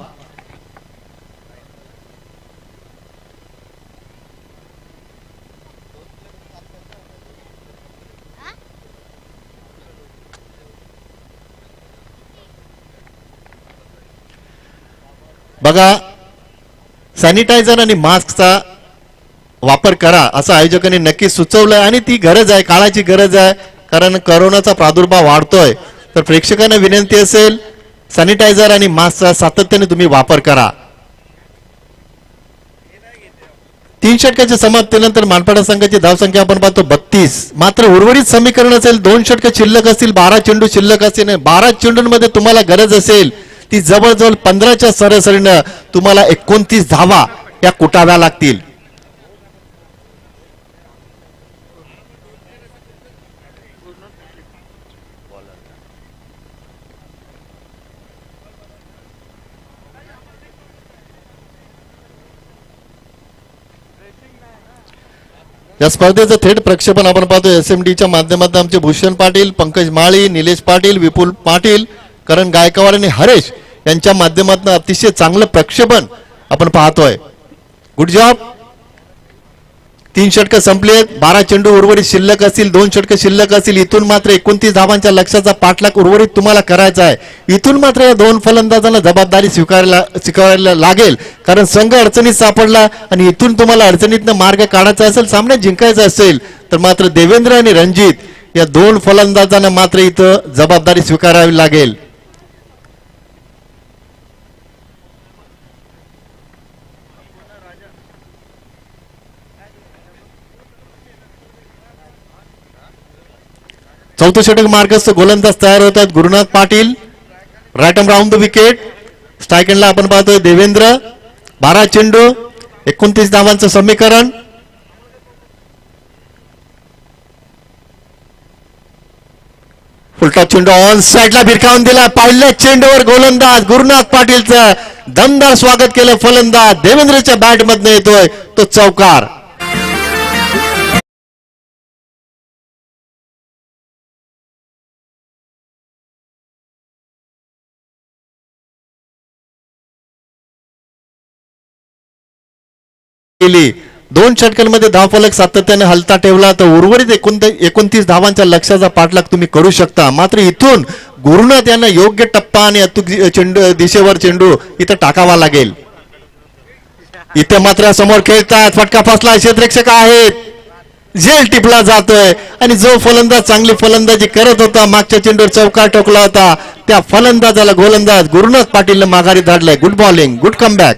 बघा सॅनिटायझर आणि मास्कचा वापर करा असं आयोजकांनी नक्की सुचवलंय आणि ती गरज आहे, काळाची गरज आहे, कारण कोरोनाचा प्रादुर्भाव वाढतोय. तर प्रेक्षकांना विनंती असेल सॅनिटायझर आणि मास्कचा सातत्याने तुम्ही वापर करा. 3 षटकाच्या समाप्तीनंतर मानपाडा संघाची धावसंख्या आपण पाहतो 32. मात्र उर्वरित समीकरण असेल 2 षटक शिल्लक असतील, 12 चेंडू शिल्लक असतील. 12 चेंडूंमध्ये तुम्हाला गरज असेल ती जवळजवळ 15च्या सरासरीनं तुम्हाला 29 धावा या कुटाव्या लागतील. या स्पर्धेचं थेट प्रक्षेपण आपण पाहतो SMDच्या माध्यमातून आमचे भूषण पाटील, पंकज माळी, निलेश पाटील, विपुल पाटील, करण गायकवाड आणि हरेश यांच्या माध्यमातून अतिशय चांगलं प्रक्षेपण आपण पाहतोय. Good job. 3 षटकं संपलेत, 12 चेंडू उर्वरित शिल्लक असतील, 2 षटकं शिल्लक असतील. इथून मात्र 29 धावांच्या लक्ष्याचा पाठलाग उर्वरित तुम्हाला करायचा आहे. इथून मात्र या 2 फलंदाजांना जबाबदारी स्वीकारायला लागेल, कारण संघ अडचणीत सापडला आणि इथून तुम्हाला अडचणीतनं मार्ग काढायचा असेल, सामन्यात जिंकायचा असेल तर मात्र देवेंद्र आणि रणजित या 2 फलंदाजांना मात्र इथं जबाबदारी स्वीकारावी लागेल. चौथं षटक मार्गस्थ गोलंदाज तयार होतात. Gurunath Patil right arm round the wicket. Strike एंडला आपण पाहतोय देवेंद्र. 12 चेंडू 29 धावांचं समीकरण. फुलटॉप चेंडू ऑन साईडला भिरकावून दिला. पहिल्या चेंडूवर गोलंदाज गुरुनाथ पाटीलचं दमदार स्वागत केलं. फलंदाज देवेंद्रच्या बॅट मधनं येतोय तो चौकार. केली. 2 षटकांमध्ये धावफलक सातत्याने हलता ठेवला तर उर्वरित 29 धावांच्या लक्ष्याचा पाठलाग तुम्ही करू शकता. मात्र इथून गुरुनाथ यांना योग्य टप्पा आणि अचूक चेंडू दिशेवर चेंडू इथं टाकावा लागेल. इथे मात्र समोर खेळतात, फटका फसला, क्षेत्ररक्षक आहेत, झेल टिपला जातोय आणि जो फलंदाज चांगली फलंदाजी करत होता, मागच्या चेंडूवर चौकार ठोकला होता, त्या फलंदाजाला गोलंदाज गुरुनाथ पाटीलने माघारी धाडलाय. Good bowling, good comeback.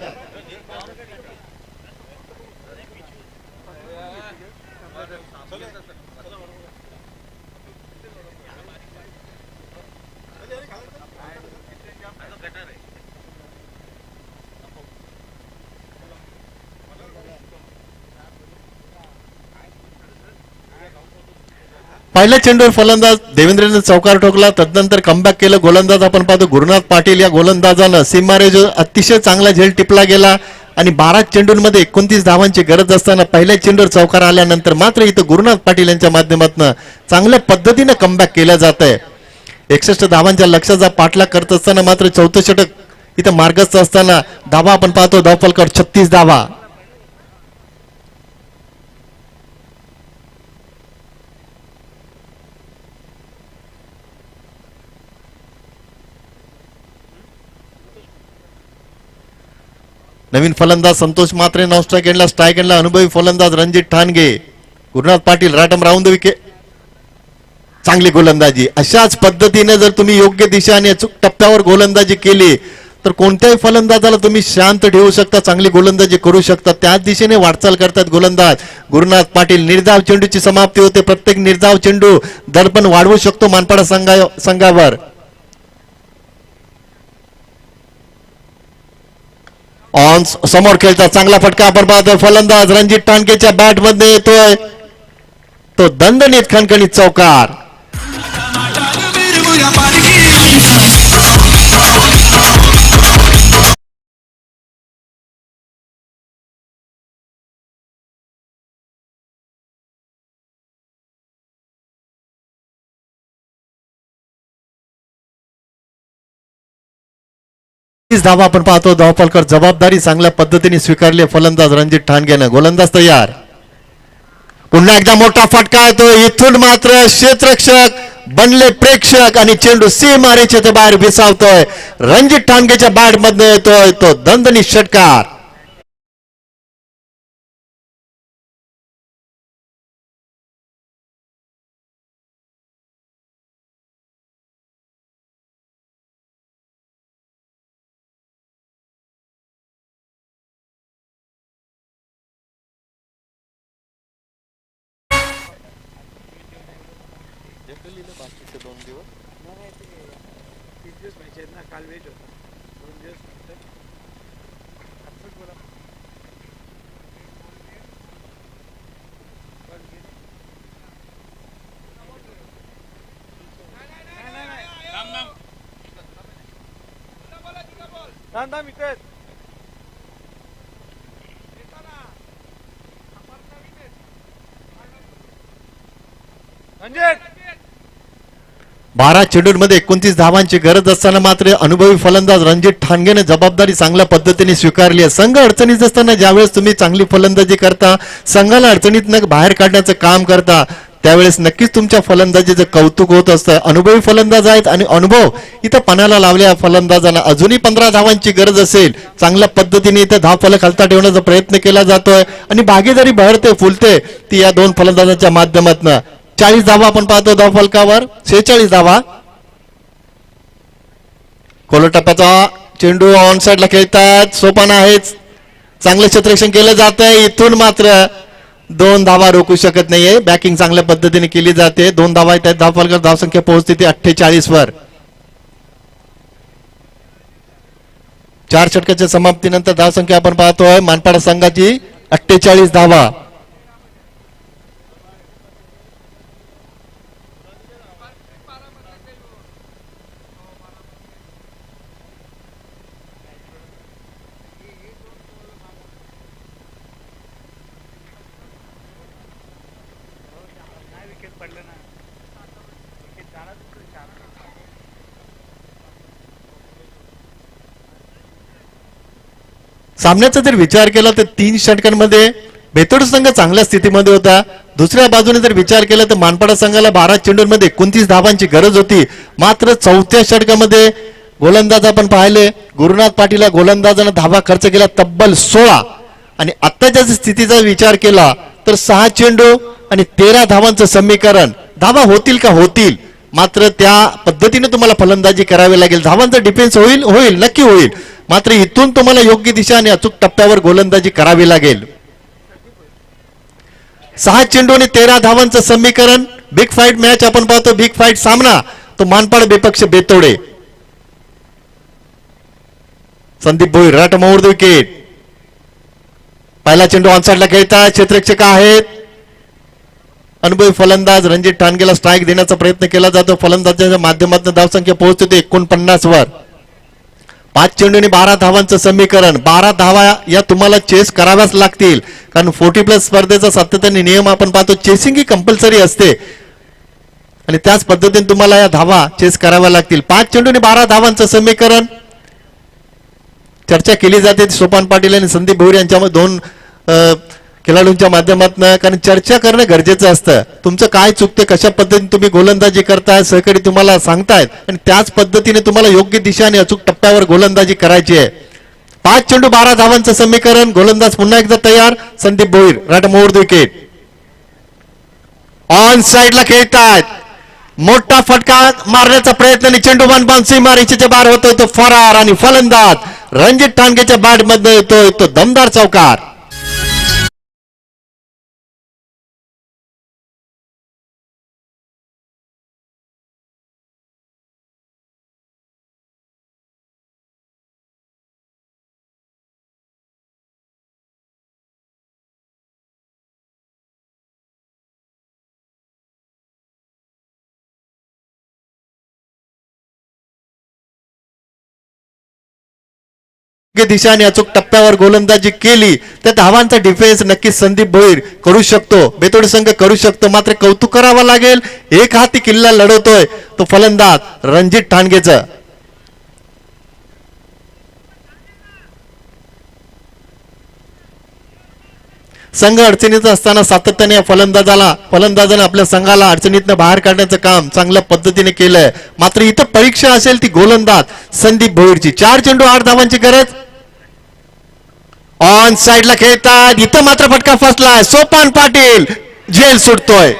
पहिल्या चेंडूवर फलंदाज देवेंद्रने चौकार ठोकला, तदनंतर कमबॅक केलं गोलंदाज आपण पाहतो गुरुनाथ पाटील. या गोलंदाजानं सीमारेषेवर अतिशय चांगला झेल टिपला गेला आणि 12 चेंडूंमध्ये 29 धावांची गरज असताना पहिल्या चेंडूवर चौकार आल्यानंतर मात्र इथं गुरुनाथ पाटील यांच्या माध्यमातून चांगल्या पद्धतीने कमबॅक केलं जात आहे. 61 धावांच्या लक्ष्याचा पाठलाग करत असताना मात्र 4थं षटक इथं मार्गस्थ असताना धावा आपण पाहतो धावफलकावर 36 धावा. नवीन फलंदाज संतोष मात्रे नॉन स्ट्राईक एंडला. स्ट्राईक एंडला अनुभवी फलंदाज Ranjit Thanage. Gurunath Patil right arm round the wicket. चांगली गोलंदाजी. अशाच पद्धतीने जर तुम्ही योग्य दिशा आणि अचूक टप्प्यावर गोलंदाजी केली तर कोणत्याही फलंदाजाला तुम्ही शांत ठेवू शकता, चांगली गोलंदाजी करू शकता. त्याच दिशेने वाटचाल करतात गोलंदाज गुरुनाथ पाटील. निर्धाव चेंडूची समाप्ती होते. प्रत्येक निर्धाव चेंडू दर्पण वाढवू शकतो मानपाडा संघावर. ऑन समोर खेळतात, चांगला फटका आपण पाहतोय. फलंदाज रणजित ठाणकेच्या बॅट मध्ये येतोय तो दणदणीत खणखणीत चौकार. धावा आपण पाहतो. धावफलकर जबाबदारी चांगल्या पद्धतीने स्वीकारली फलंदाज रणजित ठाणकेनं. गोलंदाज तयार. पुन्हा एकदा मोठा फटका येतो. इथून मात्र क्षेत्ररक्षक बनले प्रेक्षक आणि चेंडू सीमारेषेच्या ते बाहेर विसावतोय. रणजित ठाणकेच्या बॅट मध्ये येतोय तो दणदणीत षटकार. काल वेट होता 2 दिवस नंतर आजच बोला थांब थांब इकडे रणजित 12 चेंडूंमध्ये 29 धावांची गरज असताना मात्र अनुभवी फलंदाज रणजित ठाणकेने जबाबदारी चांगल्या पद्धतीने स्वीकारली आहे. संघ अडचणीत असताना ज्यावेळेस तुम्ही चांगली फलंदाजी करता, संघाला अडचणीतनं बाहेर काढण्याचं काम करता, त्यावेळेस नक्कीच तुमच्या फलंदाजीचं कौतुक होत असतं. अनुभवी फलंदाज आहेत आणि अनुभव इथं पणाला लावल्या फलंदाजांना. अजूनही 15 धावांची गरज असेल, चांगल्या पद्धतीने इथं धावफलक खालता ठेवण्याचा प्रयत्न केला जातोय आणि भागीदारी बहरते फुलते ती या दोन फलंदाजांच्या माध्यमातून. 40 धावा आपण पाहतो धावफलकावर. 46 धावा. कोलटप्प्याचा चेंडू ऑन साइडला खेळतात. सोपान आहेच, चांगलं क्षेत्ररक्षण केलं जात आहे. इथून मात्र 2 धावा रोखू शकत नाहीये. बॅकिंग चांगल्या पद्धतीने केली जाते. 2 धावा आहेत धावफलकर. धावसंख्या पोहोचते ती 48 वर. 4 षटकाच्या समाप्तीनंतर धावसंख्या आपण पाहतोय मानपाडा संघाची 48 धावा. सामन्याचा जर विचार केला तर 3 षटकांमध्ये बेतोड संघ चांगल्या स्थितीमध्ये होता. दुसऱ्या बाजूने जर विचार केला तर मानपाडा संघाला 12 चेंडूंमध्ये 29 धावांची गरज होती. मात्र चौथ्या षटकामध्ये गोलंदाज आपण पाहिले, गुरुनाथ पाटील या गोलंदाजानं धावा खर्च केला तब्बल 16 आणि आत्ताच्या स्थितीचा विचार केला तर 6 चेंडू आणि 13 धावांचं समीकरण. धावा होतील का? होतील, मात्र त्या पद्धतीने तुम्हाला फलंदाजी करावी लागेल. धावांचा डिफेन्स होईल नक्की होईल, मात्र इथून तुम्हाला योग्य दिशा आणि अचूक टप्प्यावर गोलंदाजी करावी लागेल. 6 चेंडू आणि 13 धावांचं समीकरण. बिग फाईट मॅच आपण पाहतो, बिग फाईट सामना तो मानपाड बेपक्ष बेतोडे. संदीप भोईर राट मोड विकेट. पहिला चेंडू ऑनसाइडला खेळतात. क्षेत्ररक्षक आहेत अनुभवी फलंदाज रणजित ठाणकेला स्ट्राईक देण्याचा प्रयत्न केला जातो. फलंदाजाच्या माध्यमातून धावसंख्या पोहोचते 49 वर. 5 चेंडू आणि 12 धावांचं समीकरण. 12 धावा या तुम्हाला चेस कराव्याच लागतील, कारण 40+ स्पर्धेचा सातत्याने नियम आपण पाहतो. चेसिंग ही कंपल्सरी असते आणि त्याच पद्धतीने तुम्हाला या धावा चेस कराव्या लागतील. 5 चेंडू आणि 12 धावांचं समीकरण. चर्चा केली जाते सोपान पाटील आणि संदीप भोईर यांच्यामध्ये 2 खेळाडूंच्या माध्यमातून, कारण चर्चा करणं गरजेचं असतं. तुमचं काय चुकते, कशा पद्धतीने तुम्ही गोलंदाजी करताय, सहकारी तुम्हाला सांगतायत आणि त्याच पद्धतीने तुम्हाला योग्य दिशा आणि अचूक टप्प्यावर गोलंदाजी करायची आहे. 5 चेंडू 12 धावांचं समीकरण. गोलंदाज पुन्हा एकदा तयार. Sandeep Bhoir rot mode wicket. On साइडला खेळतायत. मोठा फटका मारण्याचा प्रयत्न आणि चेंडू बाउन्सी मारीचे बाहेर होतोय तो फरार आणि फलंदाज रणजित ठाणकेच्या बॅट मध्ये येतोय तो दमदार चौकार. दिशा आणि अचूक टप्प्यावर गोलंदाजी केली तर धावांचा डिफेन्स नक्कीच संदीप भोईर करू शकतो, बेतोड संघ करू शकतो. मात्र कौतुक करावं लागेल, एक हाती किल्ला लढवतोय तो फलंदाज रणजित ठाणगेचं. संघ अडचणीत असताना सातत्याने या फलंदाजानं आपल्या संघाला अडचणीतनं बाहेर काढण्याचं काम चांगल्या पद्धतीने केलंय. मात्र इथं परीक्षा असेल ती गोलंदाज संदीप भोईरची. 4 चेंडू 8 धावांची गरज. ऑन साइडला खेळतात, इथं मात्र फटका फसलाय. सोपान पाटील झेल सुटतोय.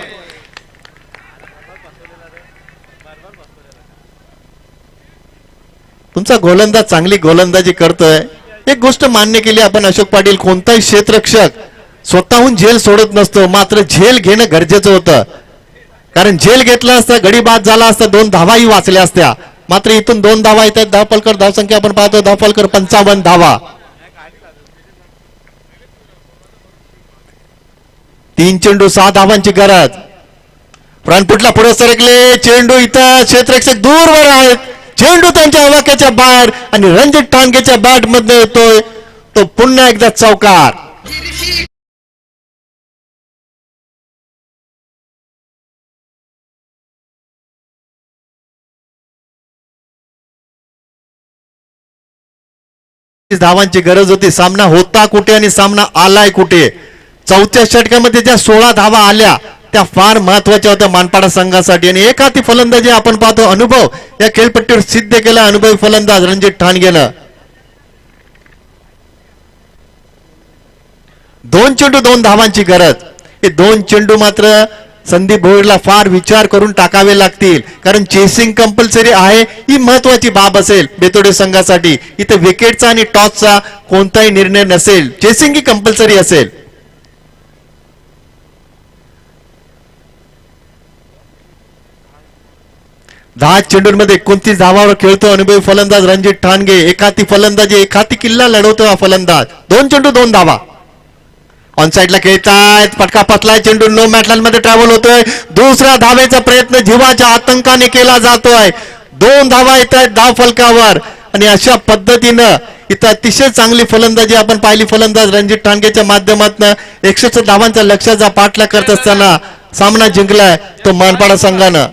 तुमचा गोलंदाज चांगली गोलंदाजी करतोय. एक गोष्ट मान्य केली आपण अशोक पाटील, कोणताही क्षेत्ररक्षक स्वतःहून झेल सोडत नसतो. मात्र झेल घेणं गरजेचं होतं, कारण झेल घेतला असता गडी बाद झाला असता, 2 धावाही वाचल्या असत्या. मात्र इथून 2 धावा येतात. धावफलकर धावसंख्या आपण पाहतो, धावफलकर 55 धावा. 3 चेंडू 6 धावांची गरज. फ्रंटफुटला पुढे सरकले चेंडू, इथं क्षेत्ररक्षक दूरवर आहेत. चेंडू त्यांच्या आवाक्याच्या बाहेर आणि रणजित ठाणगेच्या बॅट मध्ये येतोय तो पुन्हा एकदा चौकार. धावांची गरज होती. सामना होता कुठे आणि सामना आलाय कुठे. 4थ्या षटकामध्ये ज्या 16 धावा आल्या त्या फार महत्वाच्या होत्या मानपाडा संघासाठी. आणि एक हाती फलंदाजी आपण पाहतो, अनुभव या खेळपट्टीवर सिद्ध केला अनुभवी फलंदाज रणजित ठाणगेनं. 2 चेंडू 2 धावांची गरज. हे 2 चेंडू मात्र संदीप भोईरला फार विचार करून टाकावे लागतील, कारण चेसिंग कंपल्सरी आहे. ही महत्वाची बाब असेल बेतोडे संघासाठी. इथे विकेटचा आणि टॉसचा कोणताही निर्णय नसेल, चेसिंग ही कंपल्सरी असेल. 10 चेंडूंमध्ये 29 धावावर खेळतो अनुभवी फलंदाज रणजित ठाणगे. एकाती फलंदाजी, एकाती किल्ला लढवतो हा फलंदाज. 2 चेंडू 2 धावा. ऑन साइडला खेळतायत, फटका पतलाय, चेंडू नो मॅटलाइन मध्ये ट्रॅव्हल होतोय. दुसरा धावेचा प्रयत्न जीवाच्या आतंकाने केला जातोय. 2 धावा येत आहेत धाव फलकावर. आणि अशा पद्धतीनं इथं अतिशय चांगली फलंदाजी आपण पाहिली फलंदाज रणजित ठाणगेच्या माध्यमातून. 106 धावांच्या लक्ष्याचा पाठलाग करत असताना सामना जिंकलाय तो मानपाडा संघानं.